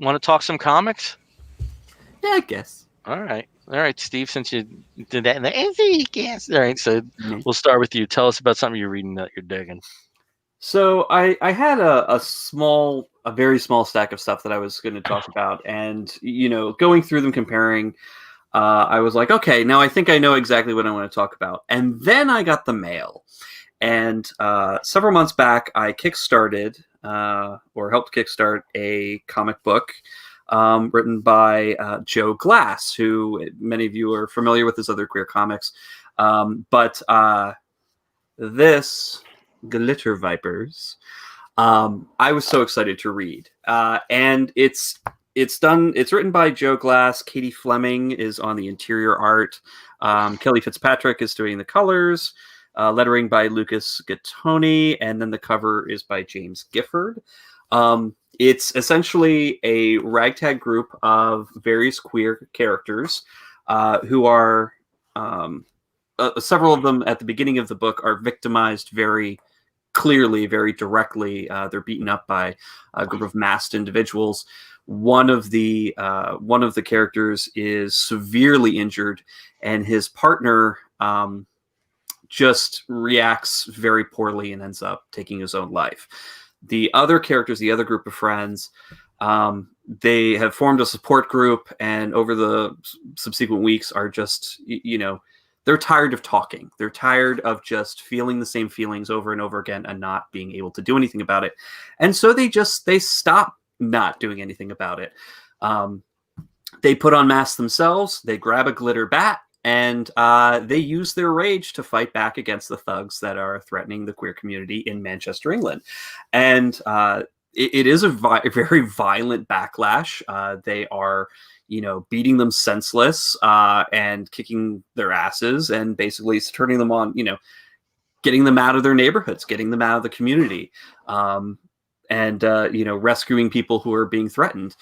to talk some comics? Yeah, I guess. All right, Steve. Since you did that, all right. So we'll start with you. Tell us about something you're reading that you're digging. So I had a very small stack of stuff that I was going to talk about, and going through them, comparing, I was like, okay, now I think I know exactly what I want to talk about. And then I got the mail, and several months back, I kickstarted or helped kickstart a comic book written by Joe Glass, who many of you are familiar with his other queer comics, but this. Glitter Vipers. I was so excited to read, and it's written by Joe Glass. Katie Fleming is on the interior art. Kelly Fitzpatrick is doing the colors. Lettering by Lucas Gattoni, and then the cover is by James Gifford. It's essentially a ragtag group of various queer characters who are several of them at the beginning of the book are victimized very clearly, very directly. They're beaten up by a group of masked individuals. One of the characters is severely injured, and his partner just reacts very poorly and ends up taking his own life. The other characters, the other group of friends, they have formed a support group, and over the subsequent weeks are just, they're tired of talking. They're tired of just feeling the same feelings over and over again and not being able to do anything about it. And so they stop not doing anything about it. They put on masks themselves. They grab a glitter bat, and they use their rage to fight back against the thugs that are threatening the queer community in Manchester, England. And it is a very violent backlash. They are beating them senseless and kicking their asses and basically turning them on, getting them out of their neighborhoods, getting them out of the community, and rescuing people who are being threatened.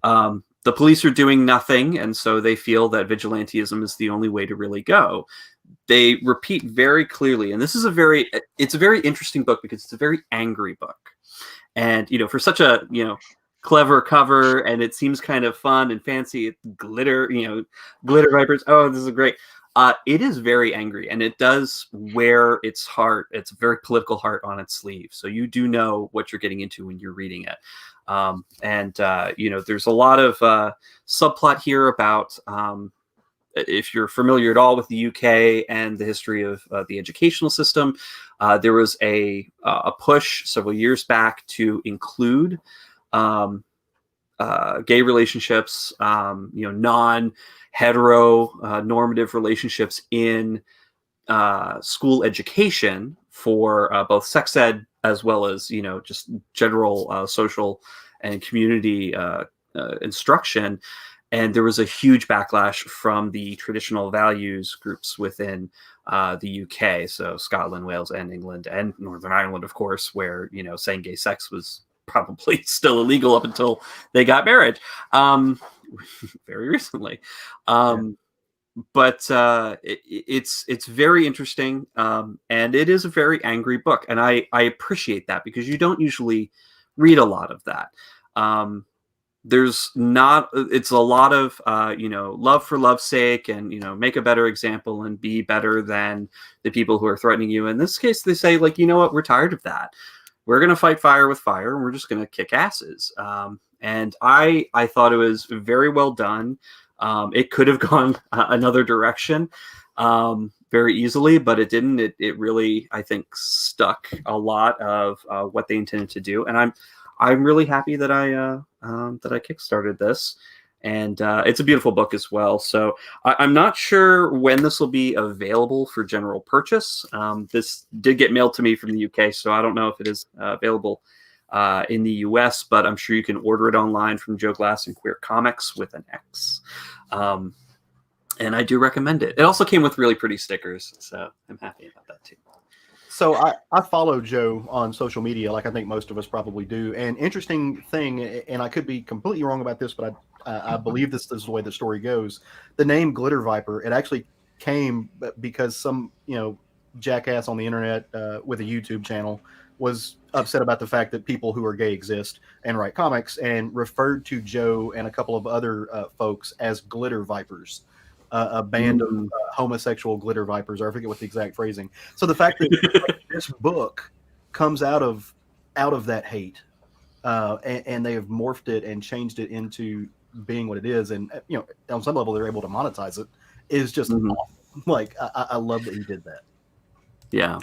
The police are doing nothing, and so they feel that vigilantism is the only way to really go. They repeat very clearly, and this is it's a very interesting book because it's a very angry book. And, for such a, clever cover, and it seems kind of fun and fancy, glitter vipers. Oh, this is great. It is very angry, and it does wear its very political heart on its sleeve. So you do know what you're getting into when you're reading it. There's a lot of subplot here about, if you're familiar at all with the UK and the history of the educational system, there was a push several years back to include gay relationships, non-hetero normative relationships in school education for both sex ed as well as just general social and community instruction. And there was a huge backlash from the traditional values groups within the UK, so Scotland, Wales, and England, and Northern Ireland, of course, where saying gay sex was probably still illegal up until they got married very recently. But it's very interesting, and it is a very angry book, and I appreciate that because you don't usually read a lot of that. It's a lot of love for love's sake, and make a better example and be better than the people who are threatening you. In this case, they say, like, you know what, we're tired of that. we're going to fight fire with fire, and we're just going to kick asses. And I thought it was very well done. It could have gone another direction very easily, but it didn't. It really, I think, stuck a lot of what they intended to do, and I'm really happy that I kickstarted this. And it's a beautiful book as well. So I'm not sure when this will be available for general purchase. This did get mailed to me from the UK, so I don't know if it is available in the US, but I'm sure you can order it online from Joe Glass and Queer Comics with an X. And I do recommend it. It also came with really pretty stickers, so I'm happy about that too. So I follow Joe on social media, like I think most of us probably do. And interesting thing, and I could be completely wrong about this, but I believe this is the way the story goes. The name Glitter Viper, it actually came because some jackass on the internet with a YouTube channel was upset about the fact that people who are gay exist and write comics, and referred to Joe and a couple of other folks as Glitter Vipers. A band of homosexual glitter vipers, or I forget what the exact phrasing. So the fact that this book comes out of that hate, and they have morphed it and changed it into being what it is, and on some level they're able to monetize it, is just awesome. Like I love that he did that. Yeah,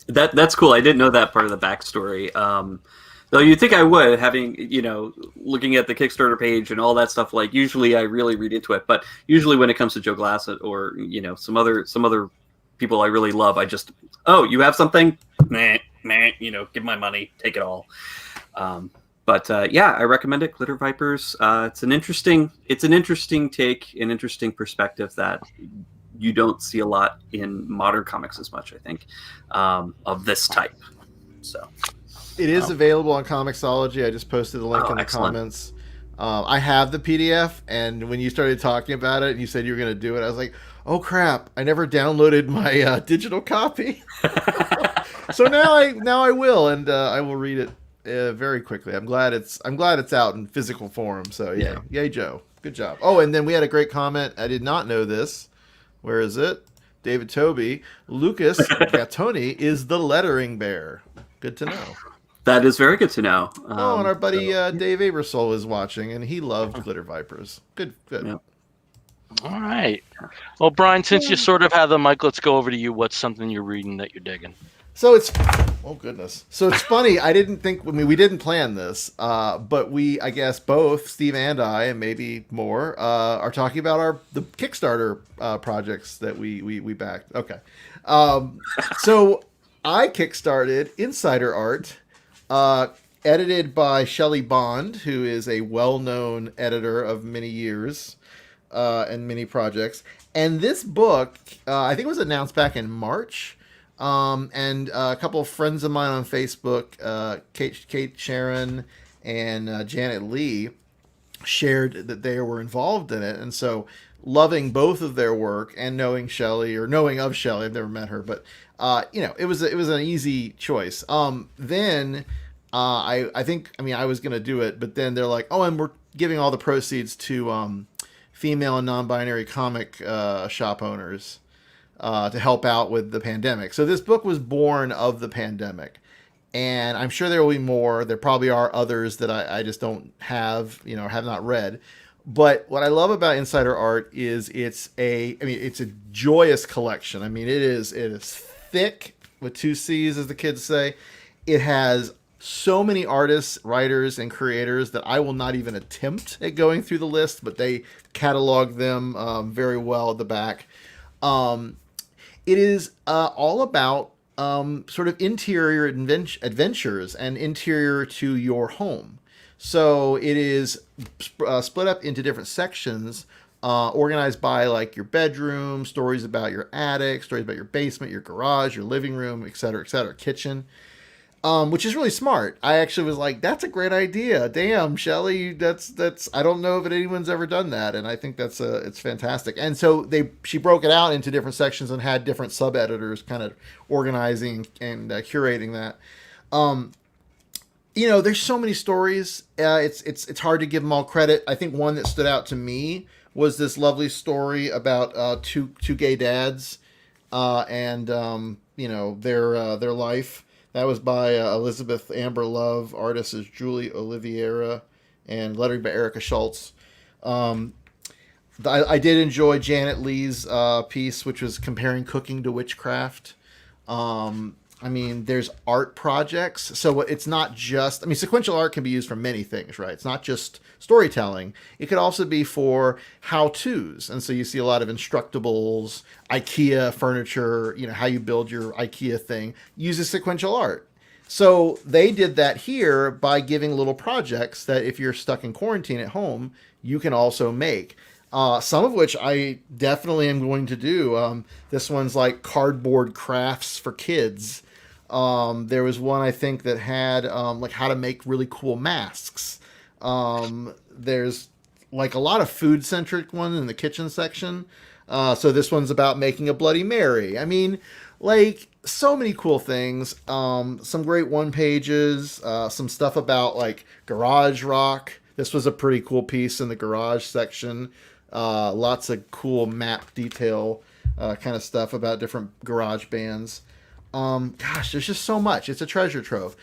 that's cool. I didn't know that part of the backstory. Though you'd think I would, having, looking at the Kickstarter page and all that stuff. Like, usually I really read into it, but usually when it comes to Joe Glass or some other people I really love, I just, you have something, give my money, take it all. But yeah, I recommend it. Glitter Vipers. It's an interesting take, an interesting perspective that you don't see a lot in modern comics as much, I think, of this type. So. It is available on Comixology. I just posted the link in the comments. I have the PDF, and when you started talking about it and you said you were going to do it, I was like, oh crap, I never downloaded my digital copy. So now I will, and I will read it very quickly. I'm glad it's out in physical form. So yeah. Yay, Joe. Good job. Oh, and then we had a great comment. I did not know this. Where is it? David Toby. Lucas Gattoni is the lettering bear. Good to know. That is very good to know. And our buddy Dave Abersol is watching, and he loved Glitter Vipers. Good. Yeah. All right. Well, Brian, since you sort of have the mic, let's go over to you. What's something you're reading that you're digging? So it's funny. I didn't think. I mean, we didn't plan this, but I guess both Steve and I, and maybe more, are talking about the Kickstarter projects that we backed. Okay. So I kickstarted Insider Art. Edited by Shelley Bond, who is a well-known editor of many years and many projects. And this book, I think it was announced back in March. And a couple of friends of mine on Facebook, Kate Sharon and Janet Lee, shared that they were involved in it. And so loving both of their work and knowing of Shelley, I've never met her, but it was an easy choice. Then I think I was gonna do it, but then they're like, and we're giving all the proceeds to female and non-binary comic shop owners to help out with the pandemic. So this book was born of the pandemic, and I'm sure there will be more. There probably are others that I just don't have, have not read. But what I love about Insider Art is it's a joyous collection. I mean, it is thick with 2 C's, as the kids say. It has so many artists, writers, and creators that I will not even attempt at going through the list, but they catalog them very well at the back. It is all about sort of interior adventures and interior to your home. So it is split up into different sections, organized by like your bedroom, stories about your attic, stories about your basement, your garage, your living room, etc., kitchen, which is really smart. I actually was like, that's a great idea. Damn, Shelley, that's I don't know if anyone's ever done that, and I think it's fantastic. And so she broke it out into different sections and had different sub editors kind of organizing and curating that. There's so many stories. It's hard to give them all credit. I think one that stood out to me was this lovely story about two gay dads and their life. That was by Elizabeth Amber Love. Artist is Julie Oliveira, and lettering by Erica Schultz. Um, I did enjoy Janet Leigh's piece, which was comparing cooking to witchcraft. I mean, there's art projects, so it's not just. I mean, sequential art can be used for many things, right? It's not just storytelling. It could also be for how-tos, and so you see a lot of instructables, IKEA furniture. You know, how you build your IKEA thing uses sequential art. So they did that here by giving little projects that if you're stuck in quarantine at home, you can also make. Some of which I definitely am going to do. This one's like cardboard crafts for kids. There was one I think that had like how to make really cool masks. There's like a lot of food centric ones in the kitchen section. So this one's about making a Bloody Mary. I mean, like so many cool things. Some great one pages. Some stuff about like garage rock. This was a pretty cool piece in the garage section. Lots of cool map detail kind of stuff about different garage bands. Gosh, there's just so much. It's a treasure trove.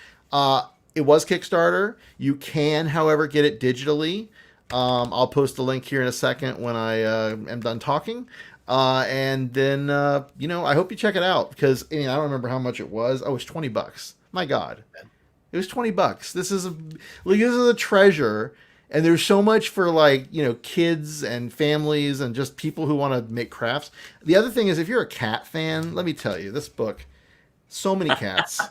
It was Kickstarter. You can, however, get it digitally. I'll post a link here in a second when I am done talking. And then, I hope you check it out because I don't remember how much it was. Oh, it's $20. My God. It was $20. This is a treasure. And there's so much for kids and families and just people who want to make crafts. The other thing is if you're a cat fan, let me tell you, this book, so many cats. I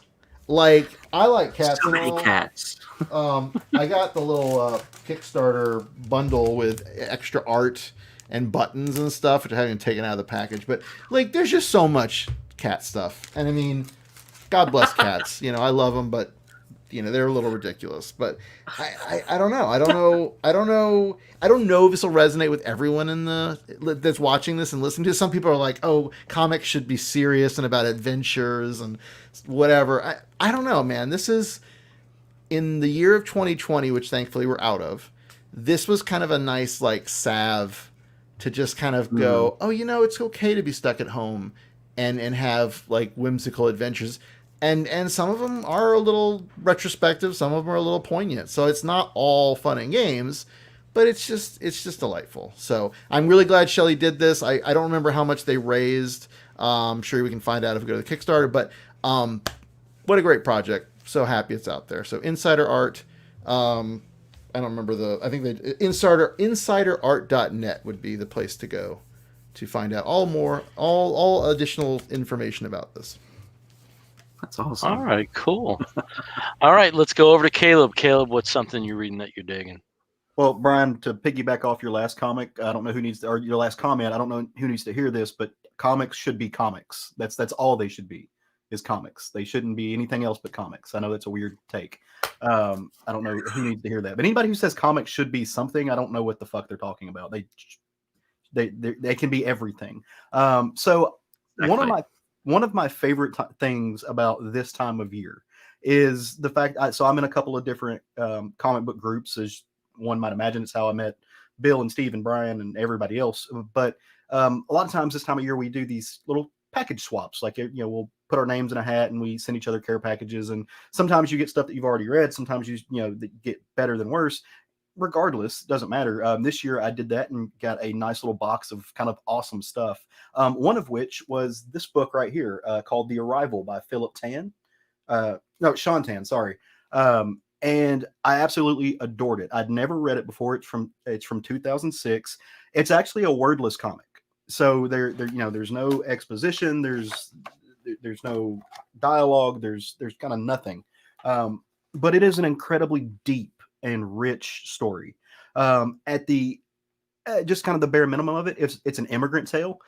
like cats. So many cats. I got the little Kickstarter bundle with extra art and buttons and stuff, which I haven't taken out of the package. But there's just so much cat stuff. And I mean, God bless cats. I love them, but they're a little ridiculous, but I don't know. I don't know if this will resonate with everyone that's watching this and listening to this. Some people are like, oh, comics should be serious and about adventures and whatever. I don't know, man. This is in the year of 2020, which thankfully we're out of. This was kind of a nice salve to just kind of go, oh, it's okay to be stuck at home and have whimsical adventures. And some of them are a little retrospective. Some of them are a little poignant. So it's not all fun and games, but it's just delightful. So I'm really glad Shelley did this. I don't remember how much they raised. I'm sure we can find out if we go to the Kickstarter. But what a great project. So happy it's out there. So Insider Art. I don't remember I think insiderart.net would be the place to go to find out all additional information about this. That's awesome. All right, cool. All right, let's go over to Caleb. Caleb, what's something you're reading that you're digging? Well, Brian, to piggyback off your last comic, I don't know who needs to, or your last comment. I don't know who needs to hear this, but comics should be comics. That's all they should be, is comics. They shouldn't be anything else but comics. I know that's a weird take. I don't know who needs to hear that, but anybody who says comics should be something, I don't know what the fuck they're talking about. They can be everything. So exactly. One of my favorite things about this time of year is the fact. So I'm in a couple of different comic book groups, as one might imagine. It's how I met Bill and Steve and Brian and everybody else. But a lot of times this time of year we do these little package swaps. We'll put our names in a hat and we send each other care packages. And sometimes you get stuff that you've already read. Sometimes you get better than worse. Regardless, doesn't matter. This year I did that and got a nice little box of kind of awesome stuff. One of which was this book right here called The Arrival by Philip Tan. Sean Tan, sorry. And I absolutely adored it. I'd never read it before. It's from 2006. It's actually a wordless comic. So there's no exposition. There's no dialogue. There's kind of nothing. But it is an incredibly deep and rich story. At the just kind of the bare minimum of it, it's an immigrant tale.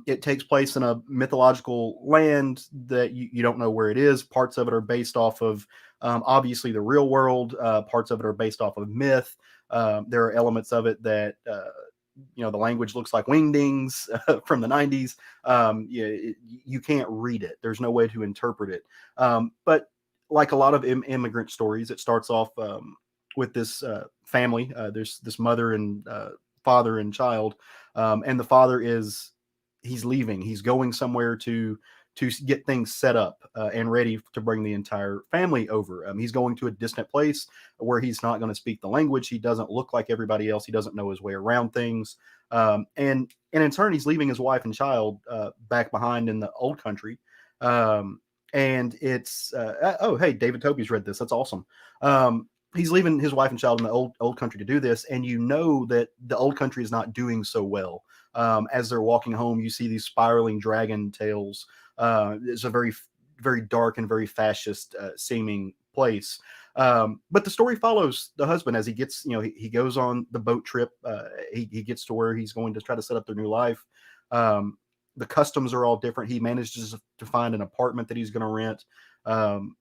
It takes place in a mythological land that you don't know where it is. Parts of it are based off of obviously the real world. Parts of it are based off of myth. There are elements of it that the language looks like wingdings from the 90s. You can't read it. There's no way to interpret it. But like a lot of immigrant stories, it starts off with this family. There's this mother and father and child, and the father he's leaving. He's going somewhere to to get things set up and ready to bring the entire family over. He's going to a distant place where he's not going to speak the language. He doesn't look like everybody else. He doesn't know his way around things. And in turn, he's leaving his wife and child back behind in the old country. And it's, oh, hey, David Toby's read this. That's awesome. He's leaving his wife and child in the old country to do this. And you know that the old country is not doing so well. As they're walking home, you see these spiraling dragon tails. It's a very, very dark and very fascist seeming place. But the story follows the husband as he gets, he goes on the boat trip. He gets to where he's going to try to set up their new life. The customs are all different. He manages to find an apartment that he's going to rent.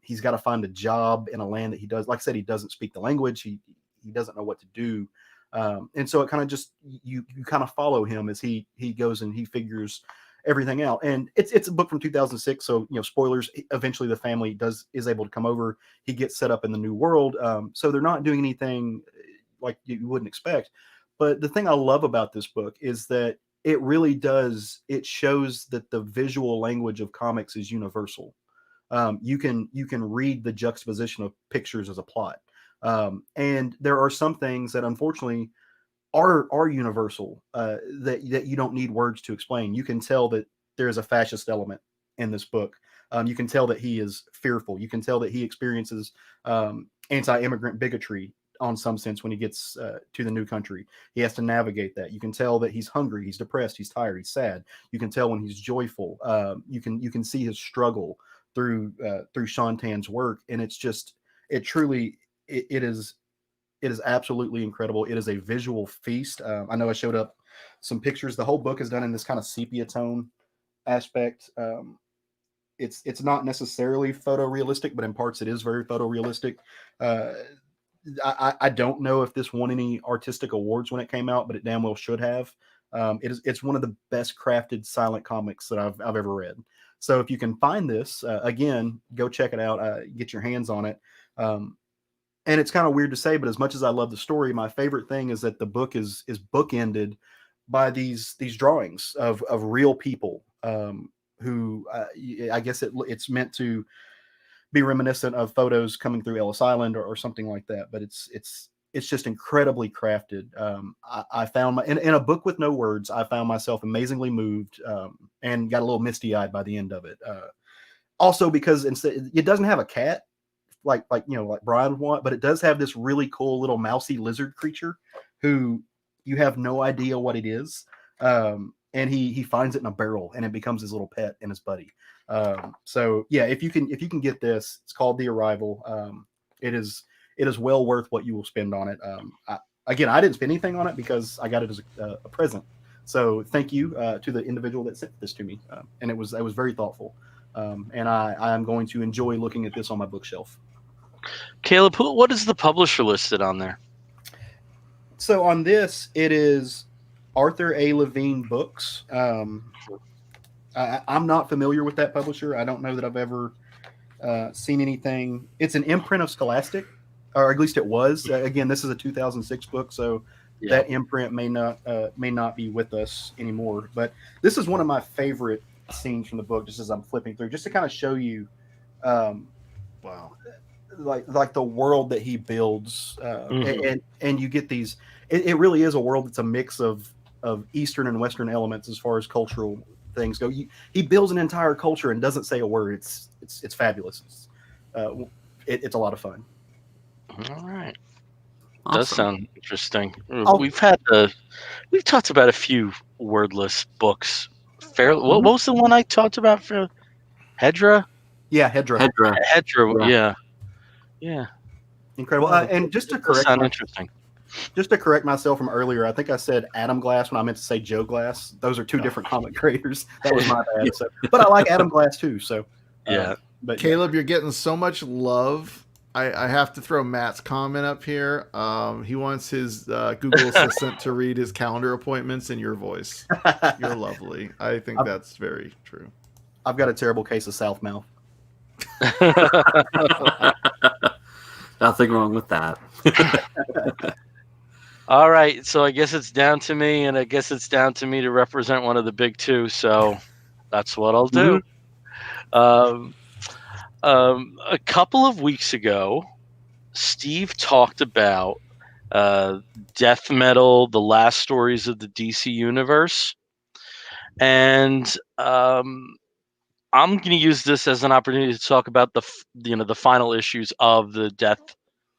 He's got to find a job in a land that he does. Like I said, he doesn't speak the language. He doesn't know what to do. And so it kind of just, you kind of follow him as he goes and he figures everything out. And it's a book from 2006. So, spoilers, eventually the family is able to come over. He gets set up in the new world. So they're not doing anything like you wouldn't expect. But the thing I love about this book is that it really does. It shows that the visual language of comics is universal. You can read the juxtaposition of pictures as a plot. And there are some things that unfortunately are universal that you don't need words to explain. You can tell that there is a fascist element in this book. You can tell that he is fearful. You can tell that he experiences anti-immigrant bigotry on some sense when he gets to the new country. He has to navigate that. You can tell that he's hungry, he's depressed, he's tired, he's sad. You can tell when he's joyful. You can see his struggle through Sean Tan's work, and it is absolutely incredible. It is a visual feast. I know I showed up some pictures. The whole book is done in this kind of sepia tone aspect. It's not necessarily photorealistic, but in parts it is very photorealistic. I don't know if this won any artistic awards when it came out, but it damn well should have. It's one of the best crafted silent comics that I've ever read. So if you can find this, again, go check it out. Get your hands on it. And it's kind of weird to say, but as much as I love the story, my favorite thing is that the book is bookended by these drawings of real people who I guess it's meant to be reminiscent of photos coming through Ellis Island or something like that. But it's just incredibly crafted. I found in a book with no words, I found myself amazingly moved and got a little misty eyed by the end of it. Also because it doesn't have a cat like Brian would want, but it does have this really cool little mousy lizard creature who you have no idea what it is. And he finds it in a barrel and it becomes his little pet and his buddy. So yeah, if you can get this, it's called The Arrival. It is well worth what you will spend on it. I didn't spend anything on it because I got it as a present. So thank you to the individual that sent this to me. And it was very thoughtful. And I am going to enjoy looking at this on my bookshelf. Caleb, what is the publisher listed on there? So on this, it is Arthur A. Levine Books. I'm not familiar with that publisher. I don't know that I've ever seen anything. It's an imprint of Scholastic, or at least it was. Again, this is a 2006 book, so that imprint may not be with us anymore. But this is one of my favorite scenes from the book, just as I'm flipping through, just to kind of show you, wow, like the world that he builds, and you get these. It really is a world that's a mix of Eastern and Western elements as far as cultural things go. He builds an entire culture and doesn't say a word. It's fabulous. It's a lot of fun. All right. Awesome. Does sound interesting. We've talked about a few wordless books. What was the one I talked about for Hedra? Yeah, Hedra. Yeah. Incredible. And just to correct, interesting. Just to correct myself from earlier, I think I said Adam Glass when I meant to say Joe Glass. Those are two different comic creators. That was my bad. So, but I like Adam Glass too. So yeah. But Caleb, you're getting so much love. I have to throw Matt's comment up here. He wants his Google Assistant to read his calendar appointments in your voice. You're lovely. I think that's very true. I've got a terrible case of South Mouth. Nothing wrong with that. All right, so I guess it's down to me, and I guess it's down to me to represent one of the big two. So that's what I'll do. A couple of weeks ago, Steve talked about death metal, the last stories of the DC universe, and I'm going to use this as an opportunity to talk about the final issues of the death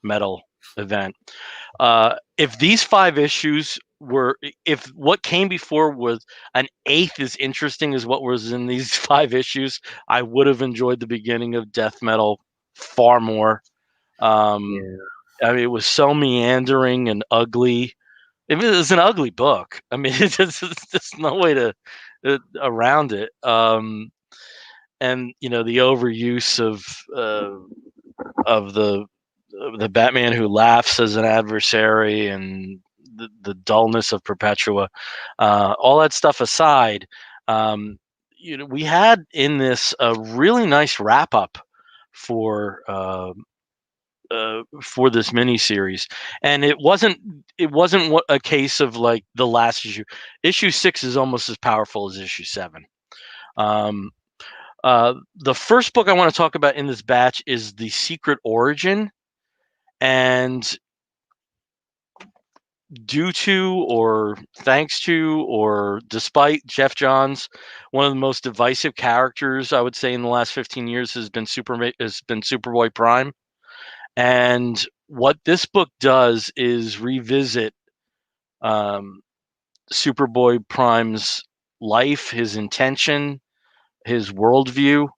metal event. If these 5 issues if what came before was an 8th as interesting as what was in these 5 issues, I would have enjoyed the beginning of death metal far more. I mean, it was so meandering and ugly. It was an ugly book. I mean, there's no way to around it. And the overuse of the Batman who laughs as an adversary, and the dullness of Perpetua, all that stuff aside, we had in this a really nice wrap up for this miniseries, and it wasn't a case of like the last issue. Issue 6 is almost as powerful as issue 7. The first book I want to talk about in this batch is The Secret Origin, and due to, or thanks to, or despite Jeff Johns, one of the most divisive characters I would say in the last 15 years has been Superboy Prime. And what this book does is revisit Superboy Prime's life, his intention, his worldview,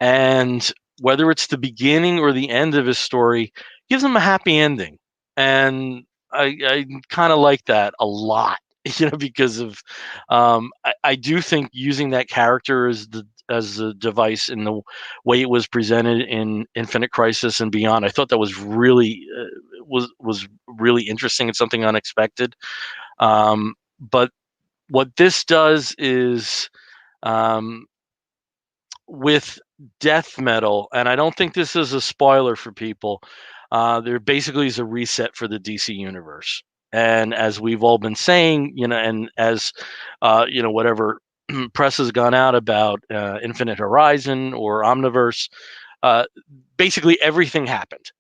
and whether it's the beginning or the end of his story, gives him a happy ending. And I kind of like that a lot, because of I do think using that character as a device in the way it was presented in Infinite Crisis and beyond, I thought that was really was really interesting and something unexpected. But what this does is, with death metal, and I don't think this is a spoiler for people, there basically is a reset for the DC universe. And as we've all been saying, and as whatever press has gone out about Infinite Horizon or Omniverse, basically everything happened.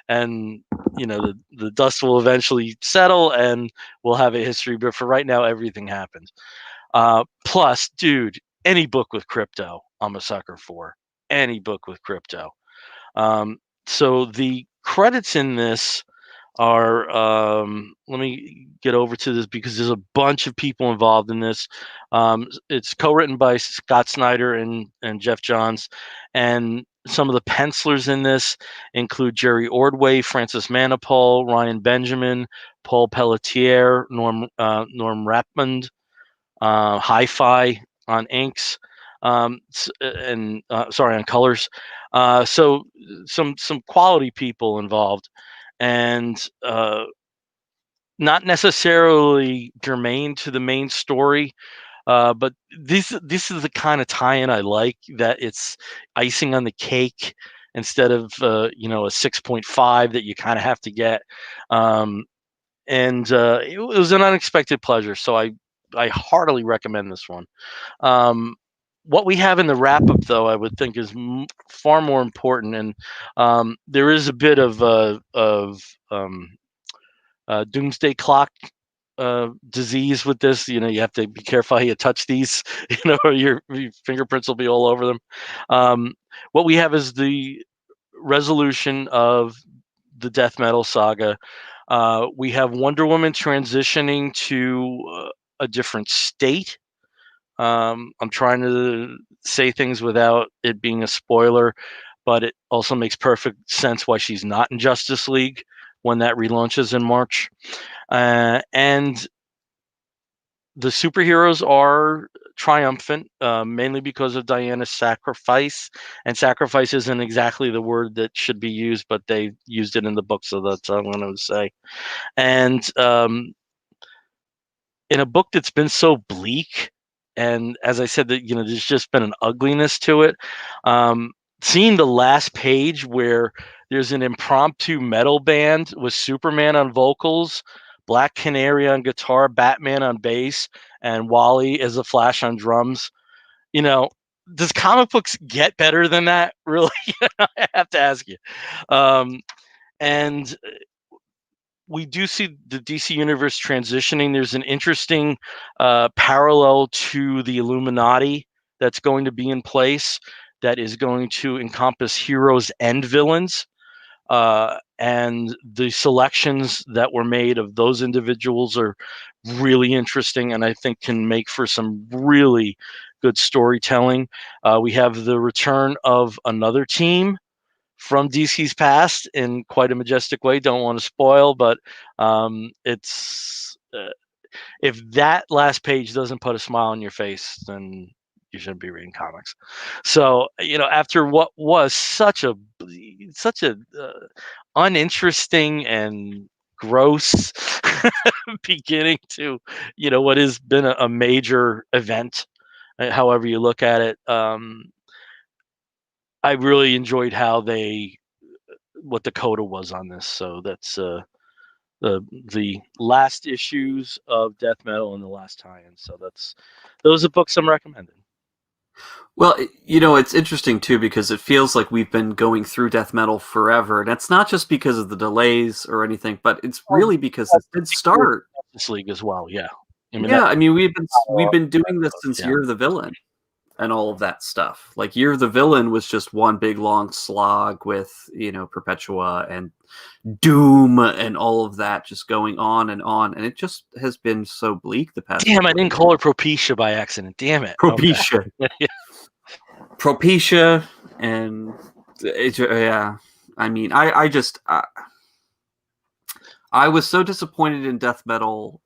And the dust will eventually settle, and we'll have a history. But for right now, everything happened. Plus, dude, any book with crypto, I'm a sucker for. Any book with crypto. So the credits in this are, let me get over to this because there's a bunch of people involved in this. It's co-written by Scott Snyder and Jeff Johns, and some of the pencilers in this include Jerry Ordway, Francis Manipul, Ryan Benjamin, Paul Pelletier, Norm Rapmond, Hi-Fi on inks, on colors. So some quality people involved, and not necessarily germane to the main story. But this is the kind of tie-in I like, that it's icing on the cake instead of a 6.5 that you kind of have to get. And it was an unexpected pleasure, so I heartily recommend this one. What we have in the wrap-up, though, I would think is far more important, and there is a bit of doomsday clock disease with this. You have to be careful how you touch these, or your fingerprints will be all over them. What we have is the resolution of the death metal saga. We have Wonder Woman transitioning to a different state. I'm trying to say things without it being a spoiler, but it also makes perfect sense why she's not in Justice League when that relaunches in March. And the superheroes are triumphant, mainly because of Diana's sacrifice. And sacrifice isn't exactly the word that should be used, but they used it in the book, so that's what I'm going to say. And in a book that's been so bleak, and as I said, that there's just been an ugliness to it. Seeing the last page where there's an impromptu metal band with Superman on vocals, Black Canary on guitar, Batman on bass, and Wally as a Flash on drums. does comic books get better than that? Really, I have to ask you. And we do see the DC universe transitioning. There's an interesting parallel to the Illuminati that's going to be in place that is going to encompass heroes and villains. And the selections that were made of those individuals are really interesting, and I think can make for some really good storytelling. We have the return of another team from DC's past in quite a majestic way. Don't want to spoil, but it's if that last page doesn't put a smile on your face, then you shouldn't be reading comics. So, after what was such a uninteresting and gross beginning to, what has been a major event, however you look at it, I really enjoyed what the coda was on this. So that's the last issues of Death Metal and the last tie-in. So those are books I'm recommending. Well, it's interesting too because it feels like we've been going through Death Metal forever, and it's not just because of the delays or anything, but it's really because it did start this league as well. Yeah, we've been doing this since Year of the Villain and all of that stuff. Like Year of the Villain was just one big long slog with Perpetua and Doom and all of that just going on, and it just has been so bleak the past. Damn, I didn't call her Propecia by accident. Damn it, Propecia. Okay. Propecia, and yeah. I mean, I was so disappointed in Death Metal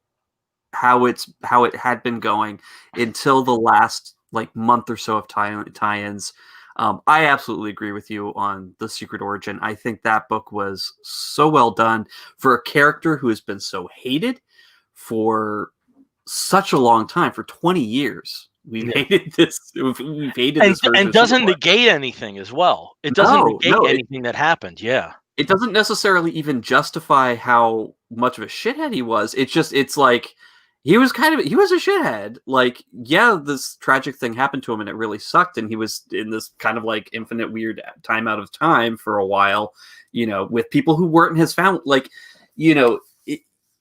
how it had been going until the last month or so of tie-ins. I absolutely agree with you on The Secret Origin. I think that book was so well done for a character who has been so hated for such a long time, for 20 years. We've hated this. We've hated this, and doesn't negate anything as well. It doesn't negate anything that happened. Yeah, it doesn't necessarily even justify how much of a shithead he was. It's like he was a shithead. Like, yeah, this tragic thing happened to him, and it really sucked. And he was in this kind of infinite weird time out of time for a while, with people who weren't his family.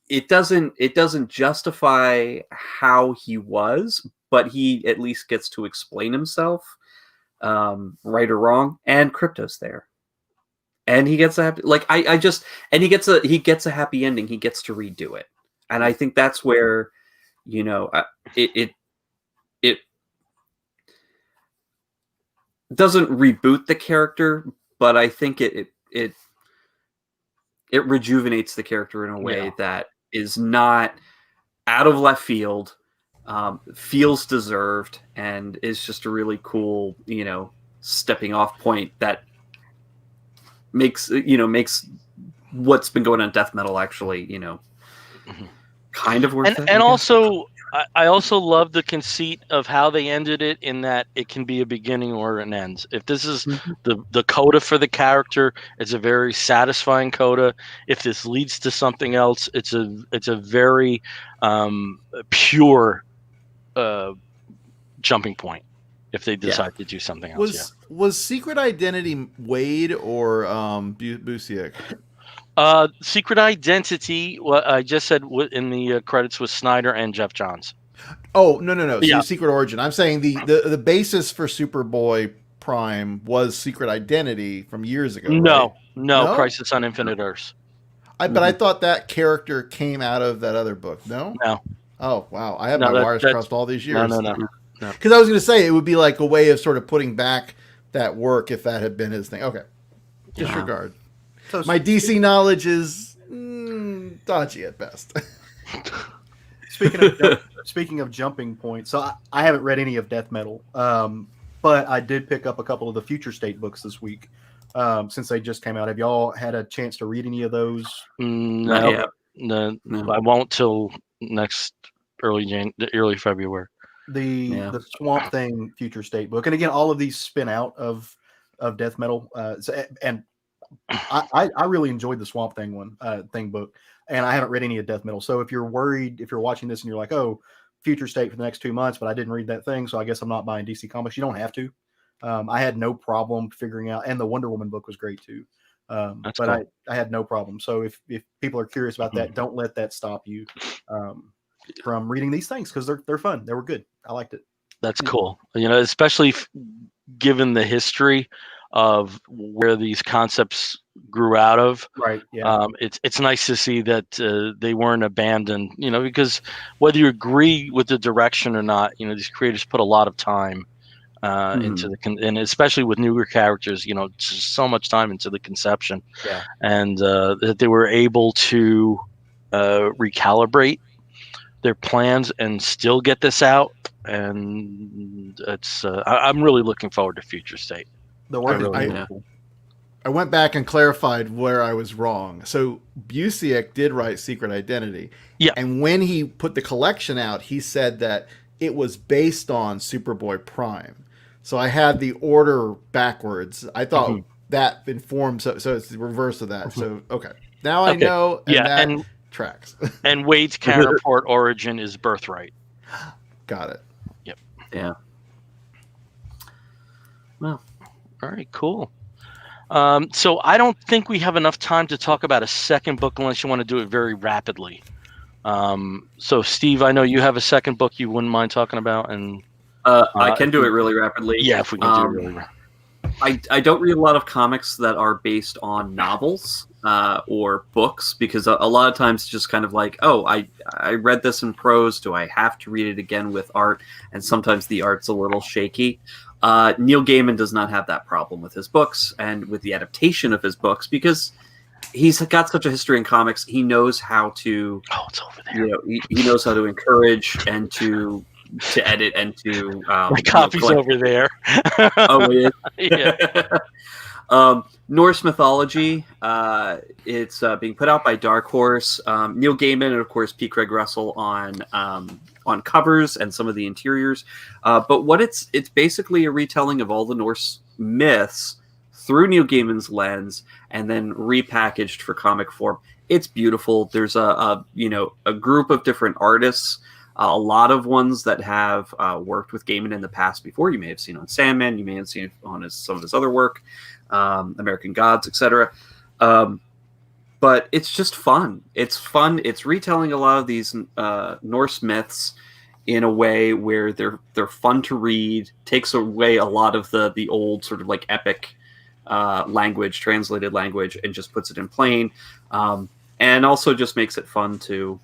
It doesn't justify how he was, but he at least gets to explain himself, right or wrong. And Crypto's there, and he gets a happy, he gets a happy ending. He gets to redo it, and I think that's where, it doesn't reboot the character, but I think it rejuvenates the character in a way that is not out of left field, feels deserved, and is just a really cool, stepping off point that makes what's been going on in Death Metal actually, kind of worth it. And also, I also love the conceit of how they ended it, in that it can be a beginning or an end. If this is the coda for the character, it's a very satisfying coda. If this leads to something else, it's a very pure jumping point. If they decide to do something else, was Secret Identity Wade or Busiek? Secret Identity, what I just said in the credits, was Snyder and Jeff Johns. Oh, no. So Secret Origin. I'm saying the basis for Superboy Prime was Secret Identity from years ago. No, right? No, Crisis on Infinite Earths. But I thought that character came out of that other book. No. Oh, wow. I have my wires crossed all these years. No. Because I was going to say it would be like a way of sort of putting back that work if that had been his thing. Okay. Disregard. So my DC knowledge is dodgy at best. Speaking of jumping points, so I haven't read any of Death Metal, but I did pick up a couple of the Future State books this week, since they just came out. Have y'all had a chance to read any of those? No. I won't till next early February. The Swamp Thing Future State book, and again, all of these spin out of Death Metal, and I really enjoyed the Swamp Thing thing book, and I haven't read any of Death Metal. So if you're worried, if you're watching this and you're like, oh, future state for the next 2 months, but I didn't read that thing, so I guess I'm not buying DC Comics. You don't have to. I had no problem figuring out, and the Wonder Woman book was great too. But cool. I had no problem. So if people are curious about that, don't let that stop you from reading these things, because they're fun. They were good. I liked it. That's cool. Especially given the history of where these concepts grew out of. Right. Yeah. It's nice to see that they weren't abandoned. Because whether you agree with the direction or not, these creators put a lot of time into and especially with newer characters, so much time into the conception. Yeah. And that they were able to recalibrate their plans and still get this out. And it's I'm really looking forward to Future State. I went back and clarified where I was wrong. So Busiek did write Secret Identity. Yeah. And when he put the collection out, he said that it was based on Superboy Prime. So I had the order backwards. I thought that informed, so it's the reverse of that. So, okay. Now I know, and that tracks. And Wade's counterpart origin is Birthright. Got it. Yep. Yeah. Well, all right, cool. So I don't think we have enough time to talk about a second book unless you want to do it very rapidly. So Steve, I know you have a second book you wouldn't mind talking about, and I can do it really rapidly. Yeah, if we can do it really rapidly. I don't read a lot of comics that are based on novels or books, because a lot of times it's just kind of like, oh, I read this in prose. Do I have to read it again with art? And sometimes the art's a little shaky. Neil Gaiman does not have that problem with his books and with the adaptation of his books, because he's got such a history in comics. He knows how to. Oh, it's over there. He knows how to encourage and to edit and to. My copy's over there. Oh, it is? Yeah. Norse Mythology. It's being put out by Dark Horse. Neil Gaiman and, of course, P. Craig Russell on covers and some of the interiors. But what it's basically a retelling of all the Norse myths through Neil Gaiman's lens, and then repackaged for comic form. It's beautiful. There's a group of different artists. A lot of ones that have worked with Gaiman in the past before. You may have seen on Sandman. You may have seen on some of his other work, American Gods, etc. But it's just fun. It's fun. It's retelling a lot of these Norse myths in a way where they're fun to read. Takes away a lot of the old sort of like epic language, translated language, and just puts it in plain. And also just makes it fun to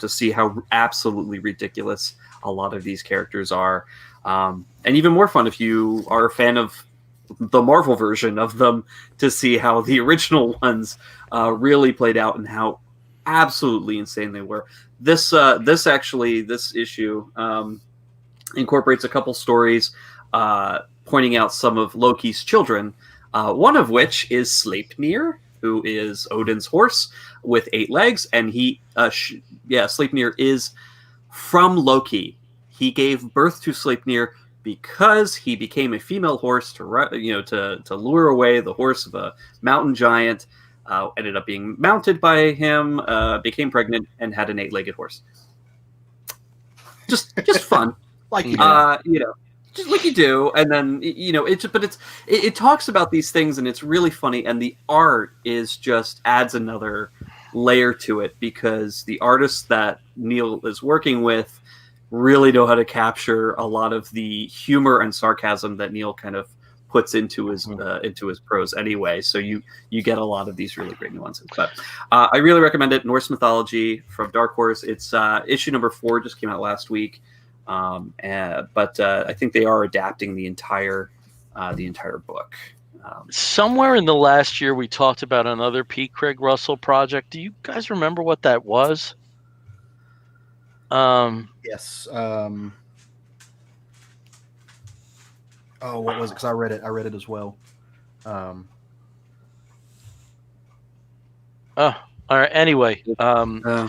see how absolutely ridiculous a lot of these characters are. And even more fun if you are a fan of the Marvel version of them, to see how the original ones really played out and how absolutely insane they were. This issue incorporates a couple stories pointing out some of Loki's children, one of which is Sleipnir, who is Odin's horse with 8 legs, and Sleipnir is from Loki. He gave birth to Sleipnir because he became a female horse to lure away the horse of a mountain giant. Ended up being mounted by him, became pregnant, and had an 8-legged horse. Just fun, like just like you do. And then it talks about these things, and it's really funny. And the art is just adds another layer to it, because the artists that Neil is working with really know how to capture a lot of the humor and sarcasm that Neil kind of puts into his prose anyway. So you get a lot of these really great nuances. But I really recommend it. Norse Mythology from Dark Horse. It's issue number 4, just came out last week. But I think they are adapting the entire book. Somewhere in the last year, we talked about another P. Craig Russell project. Do you guys remember what that was? Yes. What was it? Because I read it as well. All right. Anyway, I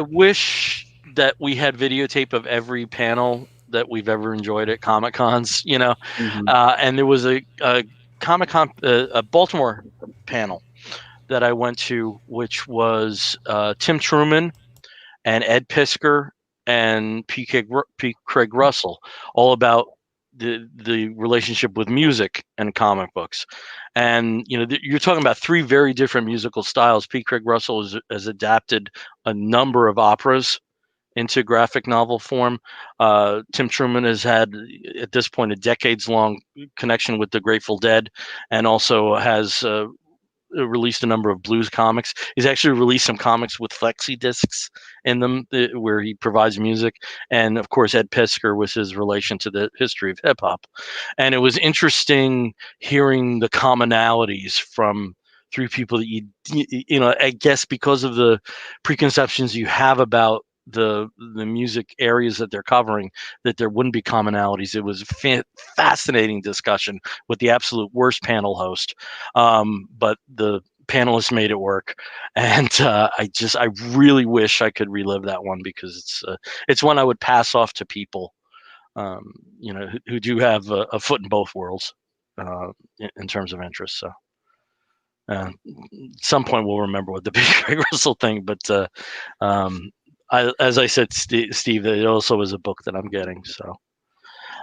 wish that we had videotape of every panel that we've ever enjoyed at Comic Cons. And there was a Comic Con, a Baltimore panel that I went to, which was Tim Truman and Ed Piskor and P. Craig Russell, all about the relationship with music and comic books. And you're talking about three very different musical styles. P. Craig Russell has adapted a number of operas into graphic novel form. Tim Truman has had, at this point, a decades-long connection with the Grateful Dead, and also has released a number of blues comics. He's actually released some comics with flexi discs in them, where he provides music. And of course, Ed Piskor was his relation to the history of hip hop. And it was interesting hearing the commonalities from three people that I guess because of the preconceptions you have about the music areas that they're covering, that there wouldn't be commonalities. It was fascinating discussion with the absolute worst panel host, but the panelists made it work, and I really wish I could relive that one, because it's one I would pass off to people who do have a foot in both worlds in terms of interest. So at some point we'll remember what the big Craig Russell thing, but as I said, Steve, it also is a book that I'm getting. So,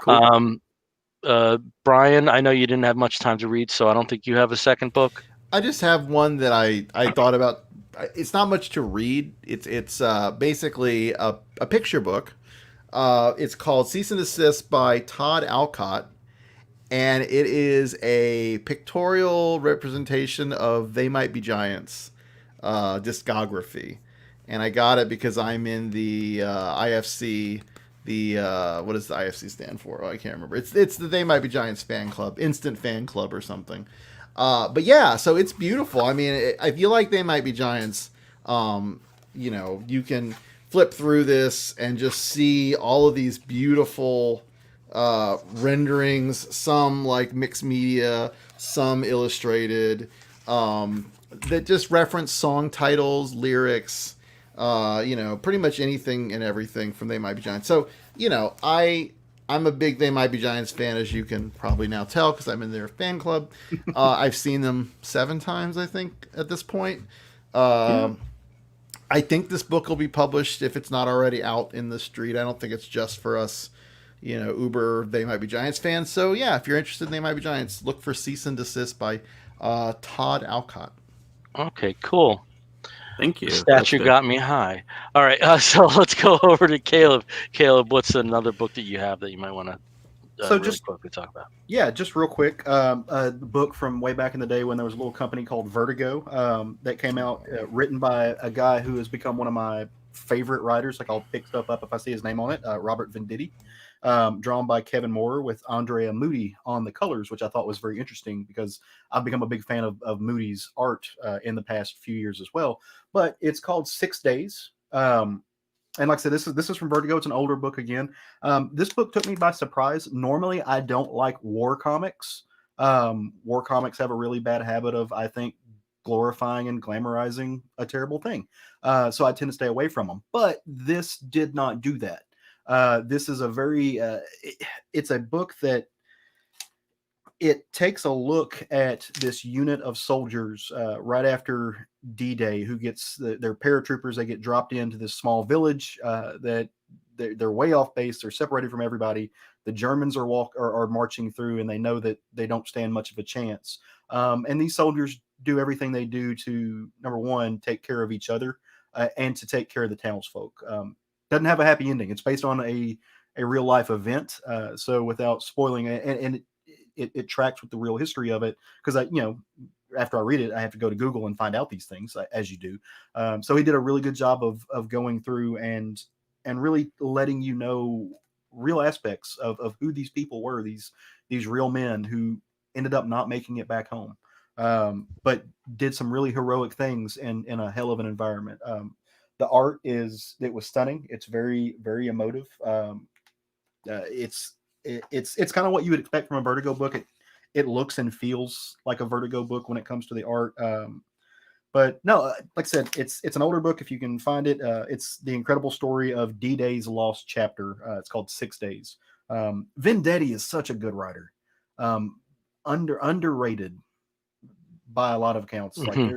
Cool. Brian, I know you didn't have much time to read, so I don't think you have a second book. I just have one that I thought about. It's not much to read. It's basically a picture book. It's called Cease and Desist by Todd Alcott, and it is a pictorial representation of They Might Be Giants discography. And I got it because I'm in the IFC. The what does the IFC stand for? Oh, I can't remember. It's the They Might Be Giants fan club, instant fan club or something. But yeah, so it's beautiful. I mean, I feel like They Might Be Giants. You can flip through this and just see all of these beautiful renderings. Some like mixed media, some illustrated. That just reference song titles, lyrics. Pretty much anything and everything from They Might Be Giants. So, I'm a big They Might Be Giants fan, as you can probably now tell, because I'm in their fan club. I've seen them 7 times, I think, at this point. I think this book will be published if it's not already out in the street. I don't think it's just for us, uber They Might Be Giants fans. So, yeah, if you're interested in They Might Be Giants, look for Cease and Desist by Todd Alcott. Okay, cool. Thank you. Statue got me high. All right, so let's go over to Caleb. Caleb, what's another book that you have that you might want to really quickly talk about? Yeah, just real quick. A book from way back in the day when there was a little company called Vertigo that came out, written by a guy who has become one of my favorite writers. Like, I'll pick stuff up if I see his name on it. Robert Venditti. Drawn by Kevin Moore with Andrea Moody on the colors, which I thought was very interesting because I've become a big fan of Moody's art in the past few years as well. But it's called 6 Days. And like I said, this is from Vertigo. It's an older book again. This book took me by surprise. Normally, I don't like war comics. War comics have a really bad habit of, I think, glorifying and glamorizing a terrible thing. So I tend to stay away from them. But this did not do that. This is a very, it's a book that it takes a look at this unit of soldiers right after D-Day who gets their paratroopers. They get dropped into this small village that they're way off base. They're separated from everybody. The Germans are marching through, and they know that they don't stand much of a chance. And these soldiers do everything they do to, number one, take care of each other and to take care of the townsfolk. Doesn't have a happy ending. It's based on a real life event. So without spoiling it, and it tracks with the real history of it, because after I read it, I have to go to Google and find out these things, as you do. So he did a really good job of going through and really letting you know real aspects of who these people were, these real men who ended up not making it back home, but did some really heroic things in a hell of an environment. The art it was stunning. It's very, very emotive. It's kind of what you would expect from a Vertigo book. It looks and feels like a Vertigo book when it comes to the art. But no, like I said, it's an older book if you can find it. It's the incredible story of D-Day's lost chapter. It's called 6 Days. Venditti is such a good writer. Underrated by a lot of accounts. Mm-hmm. Like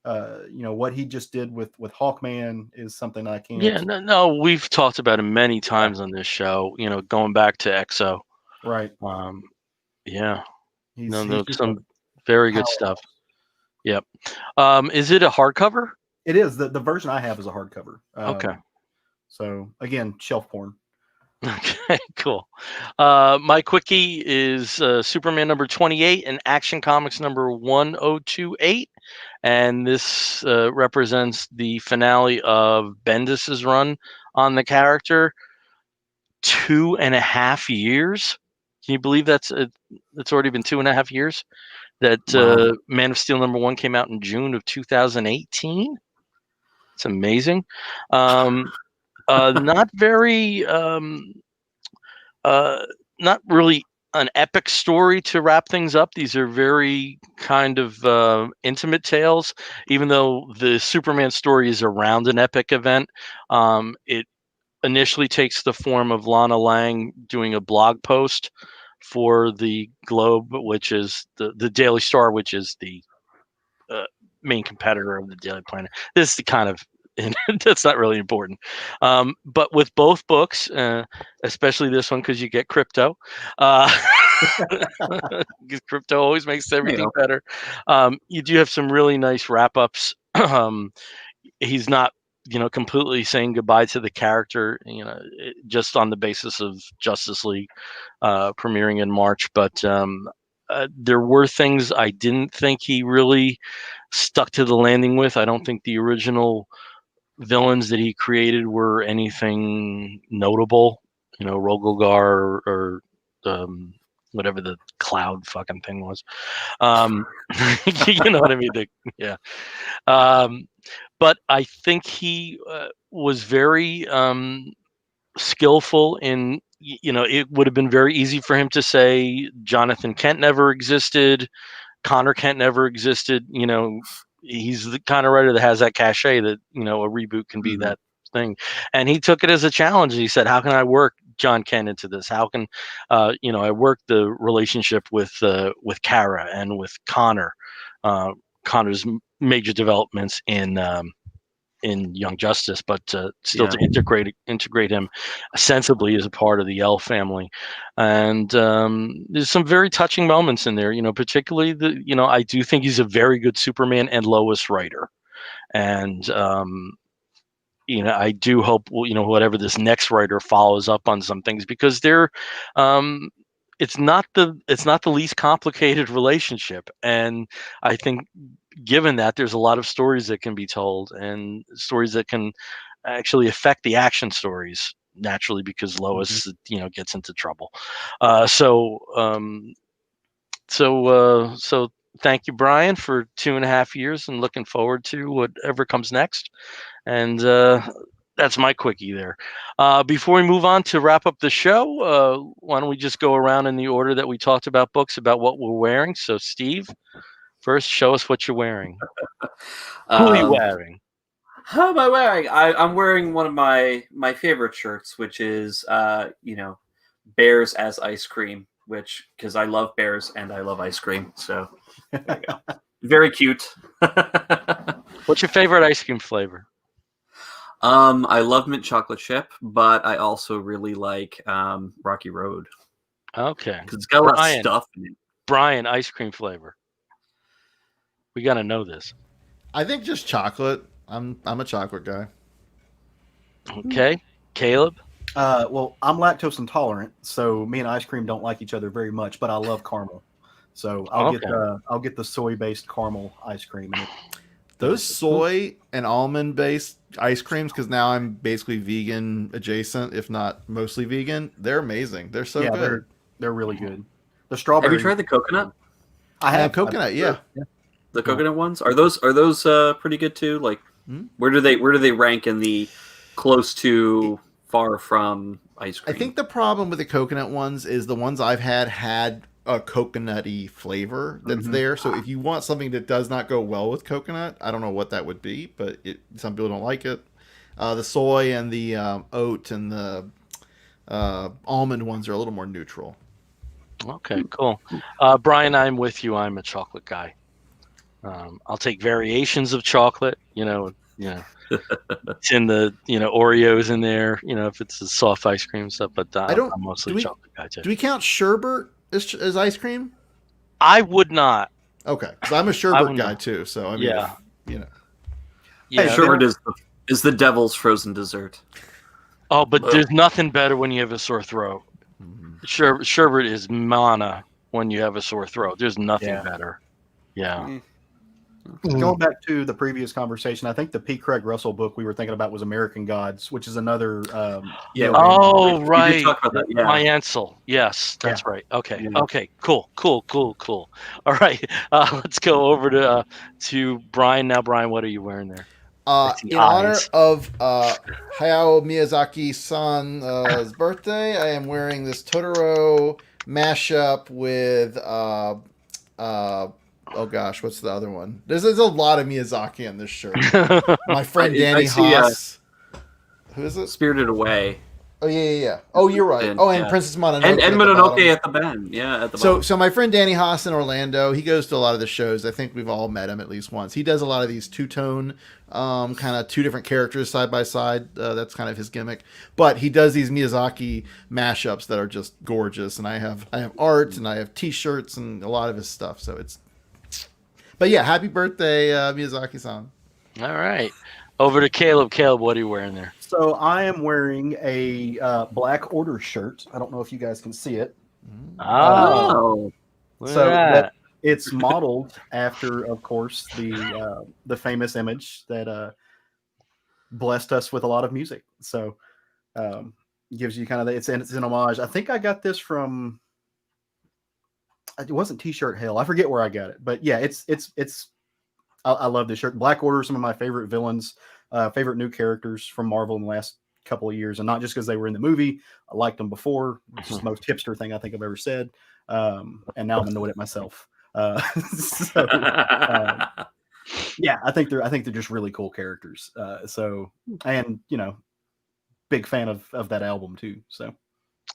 what he just did with Hawkman is something I can't. Yeah, no, we've talked about it many times on this show. Going back to EXO. Right. Yeah. He's Some very good stuff. Yep. Is it a hardcover? It is. The version I have is a hardcover. Okay. So again, shelf porn. Okay, cool. My quickie is Superman number 28 and Action Comics number 1028. And this represents the finale of Bendis's run on the character. 2.5 years. Can you believe it's already been 2.5 years? That Wow. Man of Steel number 1 came out in June of 2018. It's amazing. Not very, not really an epic story to wrap things up. These are very kind of intimate tales. Even though the Superman story is around an epic event, it initially takes the form of Lana Lang doing a blog post for the Globe, which is the Daily Star, which is the main competitor of the Daily Planet. This is the kind of that's not really important. But with both books, especially this one, because you get crypto, because crypto always makes everything better. You do have some really nice wrap ups. He's not, completely saying goodbye to the character, just on the basis of Justice League premiering in March. But there were things I didn't think he really stuck to the landing with. I don't think the original villains that he created were anything notable. Rogelgar or whatever the cloud fucking thing was. You know what I mean? Yeah. But I think he was very skillful in, it would have been very easy for him to say Jonathan Kent never existed, Connor Kent never existed. He's the kind of writer that has that cachet that, a reboot can be that thing. And he took it as a challenge. He said, how can I work John Kent into this? How can, I work the relationship with Kara and with Connor, Connor's major developments in Young Justice, but still to integrate him sensibly as a part of the L family. And there's some very touching moments in there, particularly I do think he's a very good Superman and Lois writer. And, I do hope, whatever this next writer follows up on some things, because they're, it's not the least complicated relationship. And I think given that, there's a lot of stories that can be told, and stories that can actually affect the action stories naturally, because Lois, gets into trouble. So thank you, Brian, for 2.5 years, and looking forward to whatever comes next. And that's my quickie there. Before we move on to wrap up the show, why don't we just go around in the order that we talked about books, about what we're wearing. So, Steve, first, show us what you're wearing. Who are you wearing? How am I wearing? I'm wearing one of my favorite shirts, which is, Bears as ice cream, because I love bears and I love ice cream. So, there you go. Very cute. What's your favorite ice cream flavor? I love mint chocolate chip, but I also really like Rocky Road. Okay. Because it's got a lot of stuff in it. Brian, ice cream flavor. We got to know this. I think just chocolate. I'm a chocolate guy. Okay. Caleb? Well, I'm lactose intolerant, so me and ice cream don't like each other very much, but I love caramel. So I'll get the soy-based caramel ice cream. Those soy and almond-based ice creams, because now I'm basically vegan adjacent, if not mostly vegan. They're amazing. They're so good. They're really good. The strawberry. Have you tried the coconut? I have coconut. Yeah. The coconut ones, are those pretty good too? Like, where do they rank in the close to far from ice cream? I think the problem with the coconut ones is the ones I've had a coconutty flavor that's there. So if you want something that does not go well with coconut, I don't know what that would be, but some people don't like it. The soy and the oat and the almond ones are a little more neutral. Okay, cool. Brian, I'm with you. I'm a chocolate guy. I'll take variations of chocolate. It's in the Oreos in there. If it's a soft ice cream stuff. But I'm mostly a chocolate guy too. Do we count sherbet as ice cream? I would not. Okay, because I'm a sherbet guy too. So I mean, hey, sherbet is the devil's frozen dessert. Oh, but there's nothing better when you have a sore throat. Sherbet is mana when you have a sore throat. There's nothing better. Yeah. Going back to the previous conversation, I think the P. Craig Russell book we were thinking about was American Gods, which is another. Oh, right. We did talk about that. Yeah. My Ansel. Yes, that's right. Okay. Yeah. Okay. Cool. All right. Let's go over to Brian now. Brian, what are you wearing there? In honor of Hayao Miyazaki-san's birthday, I am wearing this Totoro mashup with oh gosh, what's the other one? There's a lot of Miyazaki in this shirt. My friend Danny Haas. Who is it? Spirited Away. Oh yeah. Oh, you're right. And Princess Mononoke. And Mononoke at the band. Yeah, at the bottom. So my friend Danny Haas in Orlando, he goes to a lot of the shows. I think we've all met him at least once. He does a lot of these two-tone, kind of two different characters side by side. That's kind of his gimmick. But he does these Miyazaki mashups that are just gorgeous. And I have art and I have T-shirts and a lot of his stuff. So it's. But yeah, happy birthday, Miyazaki-san. All right. Over to Caleb. Caleb, what are you wearing there? So I am wearing a Black Order shirt. I don't know if you guys can see it. Oh. So it's modeled after, of course, the famous image that blessed us with a lot of music. So gives you kind of it's an homage. I think I got this from. It wasn't T-shirt hell. I forget where I got it, but yeah, it's. I love this shirt. Black Order, some of my favorite villains, favorite new characters from Marvel in the last couple of years, and not just because they were in the movie. I liked them before. It's just the most hipster thing I think I've ever said, and now I'm annoyed at myself. Yeah, I think they're just really cool characters. And big fan of that album too. So.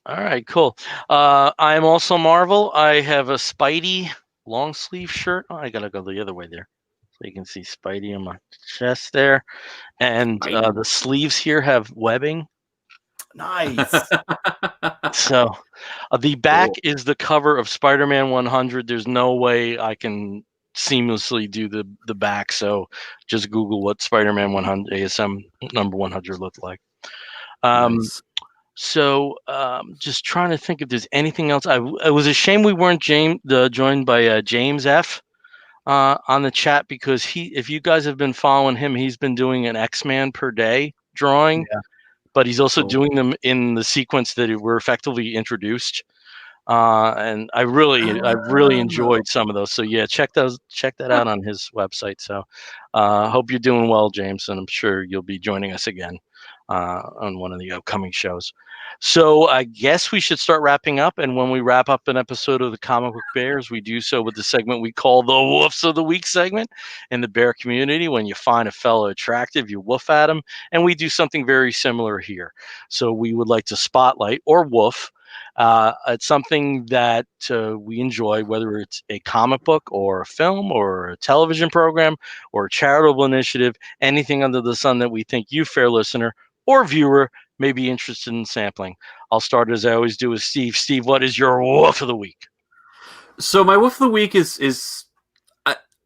All right, cool. I am also Marvel. I have a Spidey long sleeve shirt. Oh, I gotta go the other way there. So you can see Spidey on my chest there. And the sleeves here have webbing. Nice. So the back is the cover of Spider-Man 100. There's no way I can seamlessly do the back. So just Google what Spider-Man 100 ASM number 100 looked like. Nice. So just trying to think if there's anything else. It was a shame we weren't joined by James F. On the chat, because if you guys have been following him, he's been doing an X-Man per day drawing, but he's also doing them in the sequence that were effectively introduced. And I really enjoyed some of those. So yeah, check that out on his website. So hope you're doing well, James, and I'm sure you'll be joining us again on one of the upcoming shows. So I guess we should start wrapping up. And when we wrap up an episode of the Comic Book Bears, we do so with the segment we call the Woofs of the Week segment in the bear community. When you find a fellow attractive, you woof at him. And we do something very similar here. So we would like to spotlight or woof it's something that we enjoy, whether it's a comic book or a film or a television program or a charitable initiative, anything under the sun that we think you, fair listener or viewer, may be interested in sampling. I'll start as I always do with Steve. Steve, what is your woof of the week? So my woof of the week is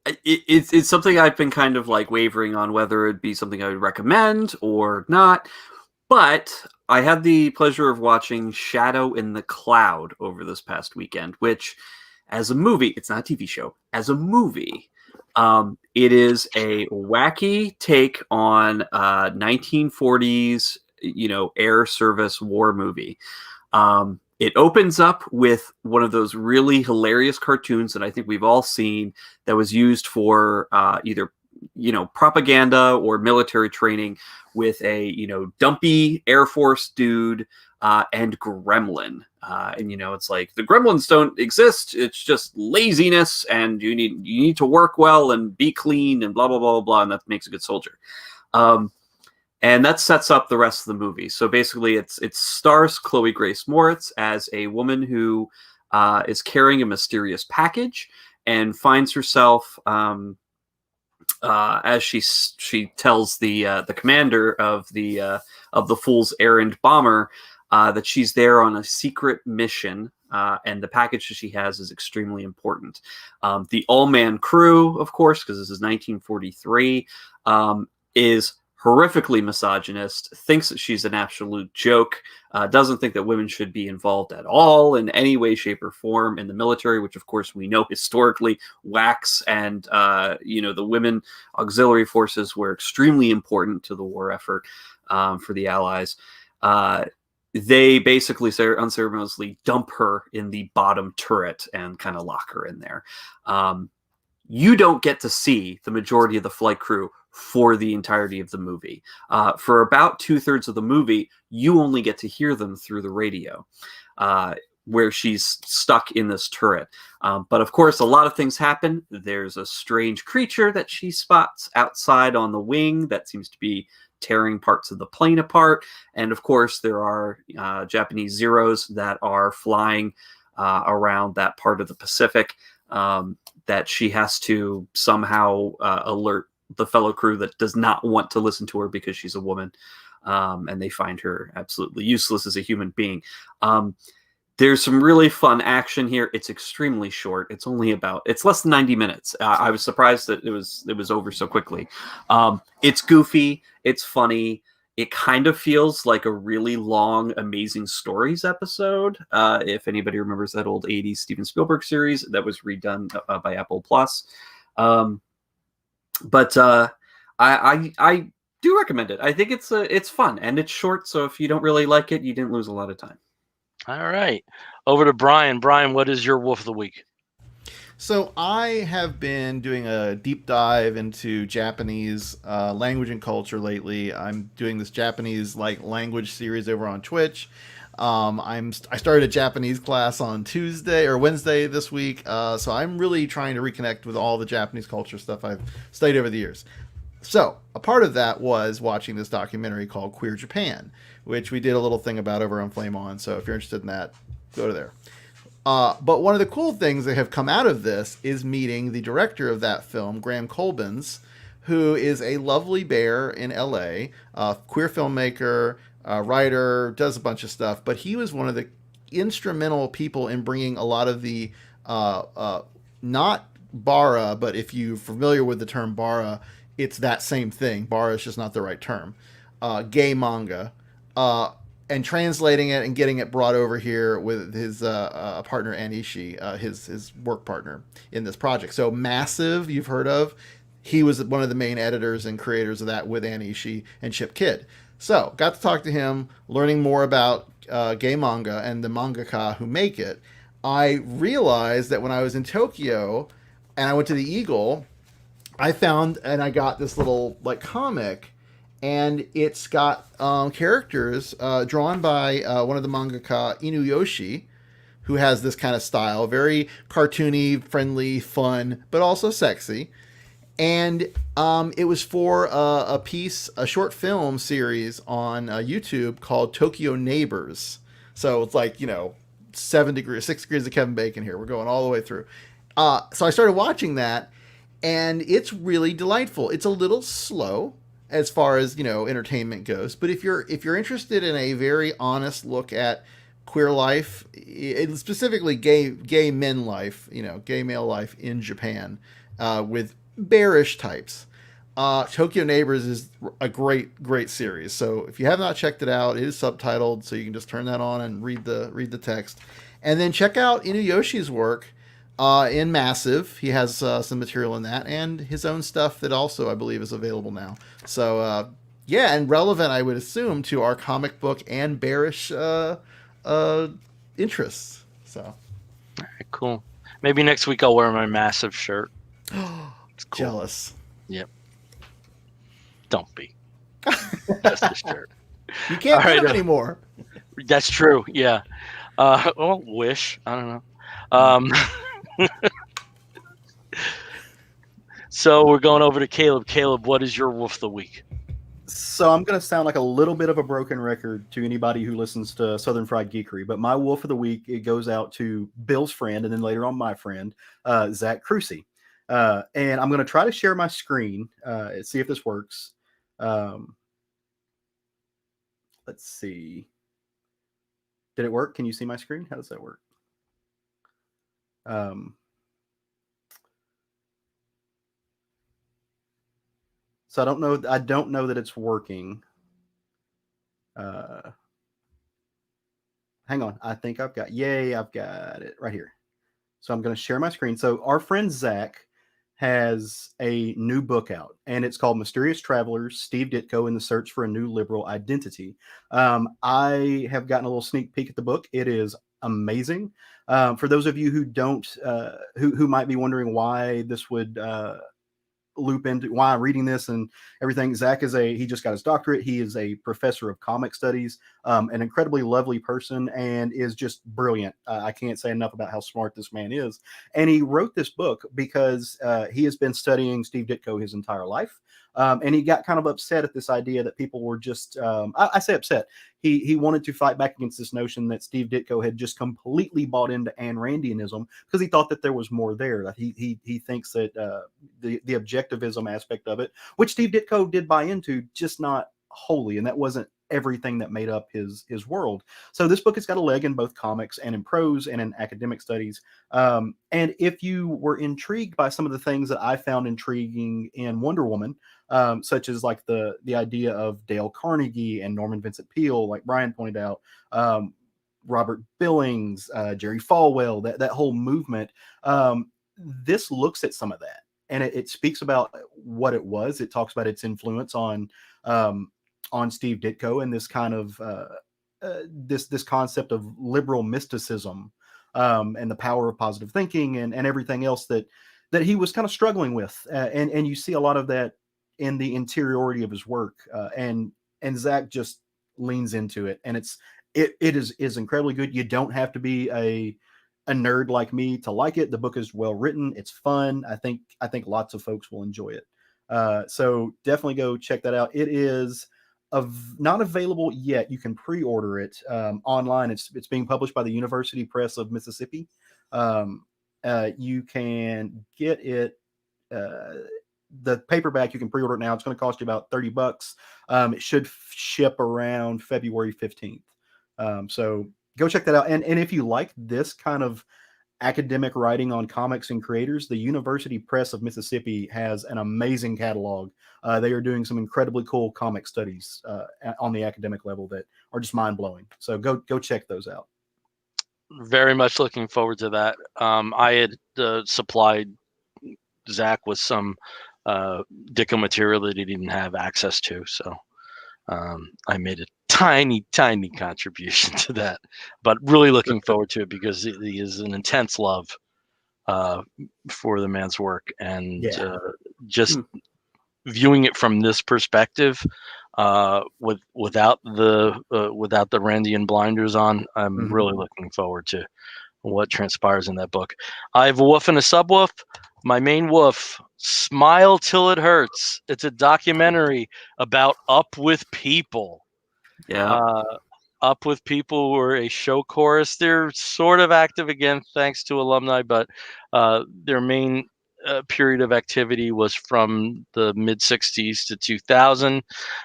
it's something I've been kind of like wavering on whether it'd be something I would recommend or not. But I had the pleasure of watching Shadow in the Cloud over this past weekend, which, as a movie, it's not a TV show. As a movie, it is a wacky take on 1940s, air service war movie. It opens up with one of those really hilarious cartoons that I think we've all seen that was used for either propaganda or military training with a, dumpy Air Force dude and Gremlin. And, it's like the Gremlins don't exist. It's just laziness and you need to work well and be clean and blah, blah, blah, blah, blah. And that makes a good soldier. And that sets up the rest of the movie. So basically it stars Chloe Grace Moritz as a woman who is carrying a mysterious package and finds herself as she tells the commander of the Fool's Errand bomber that she's there on a secret mission. And the package that she has is extremely important. The all-man crew, of course, because this is 1943, is horrifically misogynist, thinks that she's an absolute joke, doesn't think that women should be involved at all in any way, shape, or form in the military, which, of course, we know historically whacks and, the women auxiliary forces were extremely important to the war effort for the Allies. They basically unceremoniously dump her in the bottom turret and kind of lock her in there. You don't get to see the majority of the flight crew for the entirety of the movie. For about 2/3 of the movie, you only get to hear them through the radio, where she's stuck in this turret. But of course, a lot of things happen. There's a strange creature that she spots outside on the wing that seems to be tearing parts of the plane apart. And of course, there are Japanese Zeros that are flying around that part of the Pacific that she has to somehow alert the fellow crew that does not want to listen to her because she's a woman. And they find her absolutely useless as a human being. There's some really fun action here. It's extremely short. It's less than 90 minutes. I was surprised that it was over so quickly. It's goofy. It's funny. It kind of feels like a really long Amazing Stories episode. If anybody remembers that old 80s Steven Spielberg series that was redone by Apple Plus. But I do recommend it. I think it's fun and it's short. So if you don't really like it, you didn't lose a lot of time. All right. Over to Brian. Brian, what is your wolf of the week? So I have been doing a deep dive into Japanese language and culture lately. I'm doing this Japanese language series over on Twitch. I started a Japanese class on Tuesday or Wednesday this week. So I'm really trying to reconnect with all the Japanese culture stuff I've studied over the years. So a part of that was watching this documentary called Queer Japan, which we did a little thing about over on Flame On. So if you're interested in that, go to there. But one of the cool things that have come out of this is meeting the director of that film, Graham Colbins, who is a lovely bear in LA, queer filmmaker, writer, does a bunch of stuff. But he was one of the instrumental people in bringing a lot of the, not bara, but if you're familiar with the term bara, it's that same thing. Bara is just not the right term. Gay manga. And translating it and getting it brought over here with his partner Anishi, his work partner in this project. So Massive, you've heard of. He was one of the main editors and creators of that with Anishi and Chip Kidd. So got to talk to him, learning more about gay manga and the mangaka who make it. I realized that when I was in Tokyo and I went to the Eagle, I found and I got this little comic. And it's got characters drawn by one of the mangaka, Inuyoshi, who has this kind of style, very cartoony, friendly, fun, but also sexy. And it was for a short film series on YouTube called Tokyo Neighbors. So it's 6 degrees of Kevin Bacon here. We're going all the way through. So I started watching that, and it's really delightful. It's a little slow as far as entertainment goes, but if you're interested in a very honest look at queer life, specifically gay men life, gay male life in Japan, with bearish types, Tokyo Neighbors is a great series. So if you have not checked it out, it is subtitled, so you can just turn that on and read the text, and then check out Inuyoshi's work. In Massive, he has some material in that, and his own stuff that also, I believe, is available now. So, and relevant, I would assume, to our comic book and bearish interests. So, all right, cool. Maybe next week I'll wear my Massive shirt. It's cool. Jealous. Yep. Don't be. Just a shirt. You can't get them anymore. That's true. Yeah. Wish. I don't know. So we're going over to Caleb. Caleb, what is your wolf of the week? So I'm going to sound like a little bit of a broken record to anybody who listens to Southern Fried Geekery, but my wolf of the week, it goes out to Bill's friend and then later on my friend, Zach Crucy. And I'm going to try to share my screen, see if this works. Let's see. Did it work? Can you see my screen? How does that work? So I don't know that it's working. Hang on. I think I've got it right here. So I'm going to share my screen. So our friend Zach has a new book out, and it's called Mysterious Travelers, Steve Ditko in the Search for a New Liberal Identity. I have gotten a little sneak peek at the book. It is amazing. For those of you who don't, who might be wondering why this would loop into why I'm reading this and everything. Zach he just got his doctorate. He is a professor of comic studies, an incredibly lovely person, and is just brilliant. I can't say enough about how smart this man is. And he wrote this book because he has been studying Steve Ditko his entire life. And he got kind of upset at this idea that people were just, I say upset. He wanted to fight back against this notion that Steve Ditko had just completely bought into Ayn Randianism because he thought that there was more there. That he thinks that the objectivism aspect of it, which Steve Ditko did buy into, just not wholly, and that wasn't everything that made up his world. So this book has got a leg in both comics and in prose and in academic studies. And if you were intrigued by some of the things that I found intriguing in Wonder Woman, such as like the idea of Dale Carnegie and Norman Vincent Peale, like Brian pointed out, Robert Billings, Jerry Falwell, that whole movement. This looks at some of that, and it speaks about what it was. It talks about its influence on Steve Ditko and this kind of this concept of liberal mysticism and the power of positive thinking and everything else that he was kind of struggling with. And you see a lot of that in the interiority of his work. And Zach just leans into it, and it is incredibly good. You don't have to be a nerd like me to like it. The book is well written. It's fun. I think lots of folks will enjoy it. So definitely go check that out. It is not available yet. You can pre-order it online. It's being published by the University Press of Mississippi. You can get it. The paperback, you can pre-order it now. It's going to cost you about $30. It should ship around February 15th. So go check that out. And if you like this kind of academic writing on comics and creators, the University Press of Mississippi has an amazing catalog. They are doing some incredibly cool comic studies on the academic level that are just mind-blowing. So go check those out. Very much looking forward to that. I had supplied Zach with some Ditko material that he didn't have access to, so I made a tiny contribution to that, but really looking forward to it because he is an intense love for the man's work, and just viewing it from this perspective, without the Randian blinders on, I'm really looking forward to what transpires in that book. I have a woof and a subwoof. My main woof, Smile Till It Hurts. It's a documentary about Up With People. Yeah. Up With People were a show chorus. They're sort of active again thanks to alumni, but their main period of activity was from the mid-'60s to 2000.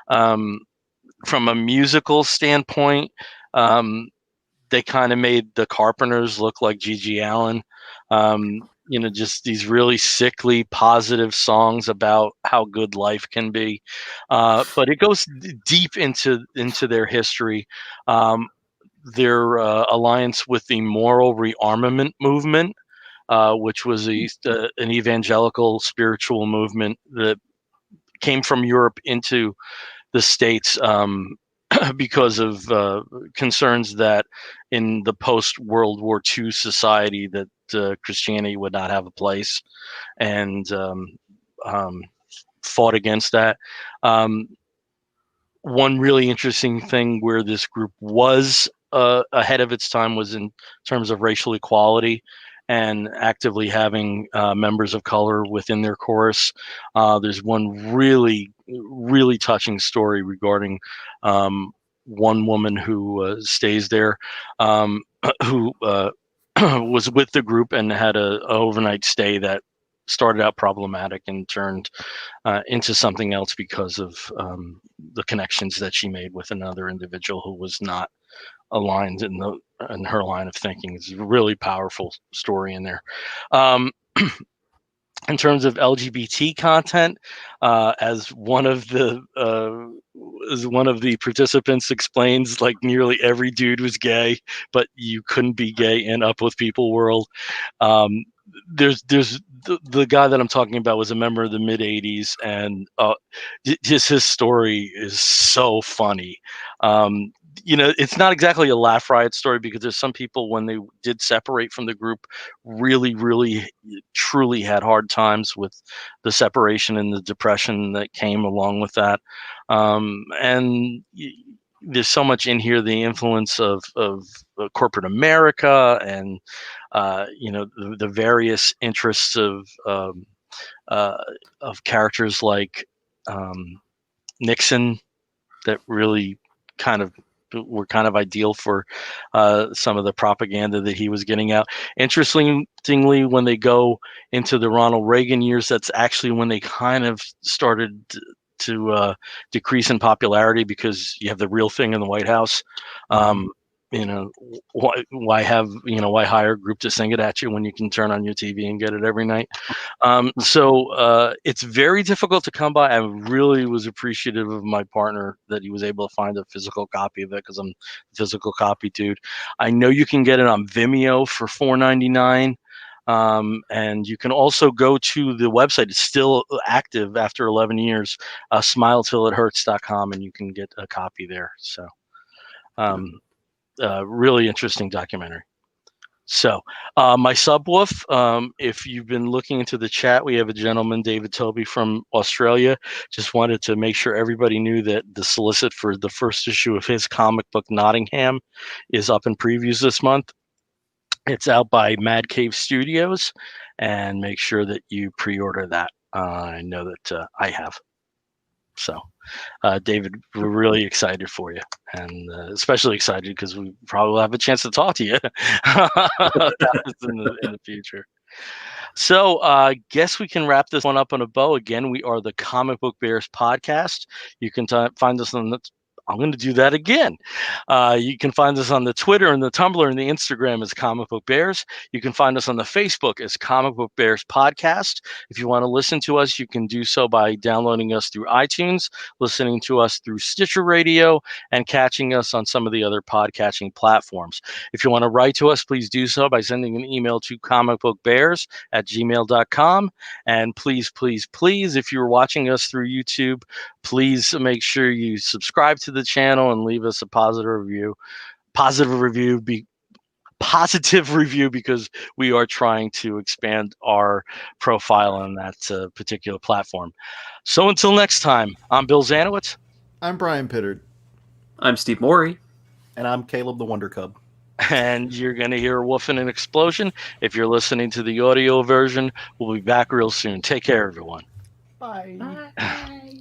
From a musical standpoint, they kind of made the Carpenters look like Gigi Allen. Just these really sickly, positive songs about how good life can be. But it goes deep into their history, their alliance with the moral rearmament movement, which was an evangelical spiritual movement that came from Europe into the States because of concerns that in the post-World War II society that Christianity would not have a place, and fought against that. One really interesting thing where this group was ahead of its time was in terms of racial equality and actively having members of color within their chorus. There's one really touching story regarding one woman who stays there, who was with the group and had a overnight stay that started out problematic and turned into something else because of the connections that she made with another individual who was not aligned in her line of thinking. It's a really powerful story in there. In terms of LGBT content, as one of the participants explains, like nearly every dude was gay, but you couldn't be gay in Up With People world. There's the guy that I'm talking about was a member of the mid '80s, and just his story is so funny. It's not exactly a laugh riot story, because there's some people, when they did separate from the group, really, really, truly had hard times with the separation and the depression that came along with that. And there's so much in here, the influence of corporate America, and the various interests of characters like Nixon, that really were kind of ideal for some of the propaganda that he was getting out. Interestingly, when they go into the Ronald Reagan years, that's actually when they kind of started to decrease in popularity, because you have the real thing in the White House. Why hire a group to sing it at you when you can turn on your TV and get it every night? So it's very difficult to come by. I really was appreciative of my partner that he was able to find a physical copy of it, because I'm a physical copy dude. I know you can get it on Vimeo for $4.99. And you can also go to the website. It's still active after 11 years, smiletillithurts.com, and you can get a copy there. So really interesting documentary. So my subwoof, if you've been looking into the chat, we have a gentleman, David Toby from Australia. Just wanted to make sure everybody knew that the solicit for the first issue of his comic book Nottingham is up in previews this month. It's out by Mad Cave Studios, and make sure that you pre-order that. I know that I have. So, David, we're really excited for you, and especially excited because we probably will have a chance to talk to you about this in the future. So, I guess we can wrap this one up on a bow. Again, we are the Comic Book Bears podcast. You can find us on the I'm going to do that again. You can find us on the Twitter and the Tumblr and the Instagram as Comic Book Bears. You can find us on the Facebook as Comic Book Bears Podcast. If you want to listen to us, you can do so by downloading us through iTunes, listening to us through Stitcher Radio, and catching us on some of the other podcatching platforms. If you want to write to us, please do so by sending an email to comicbookbears@gmail.com. And please, please, please, if you're watching us through YouTube, please make sure you subscribe to the channel and leave us a positive review, because we are trying to expand our profile on that particular platform. So until next time, I'm Bill Zanowitz. I'm Brian Pittard. I'm Steve Morey. And I'm Caleb the Wonder Cub. And you're going to hear a woof and an explosion. If you're listening to the audio version, we'll be back real soon. Take care, everyone. Bye. Bye.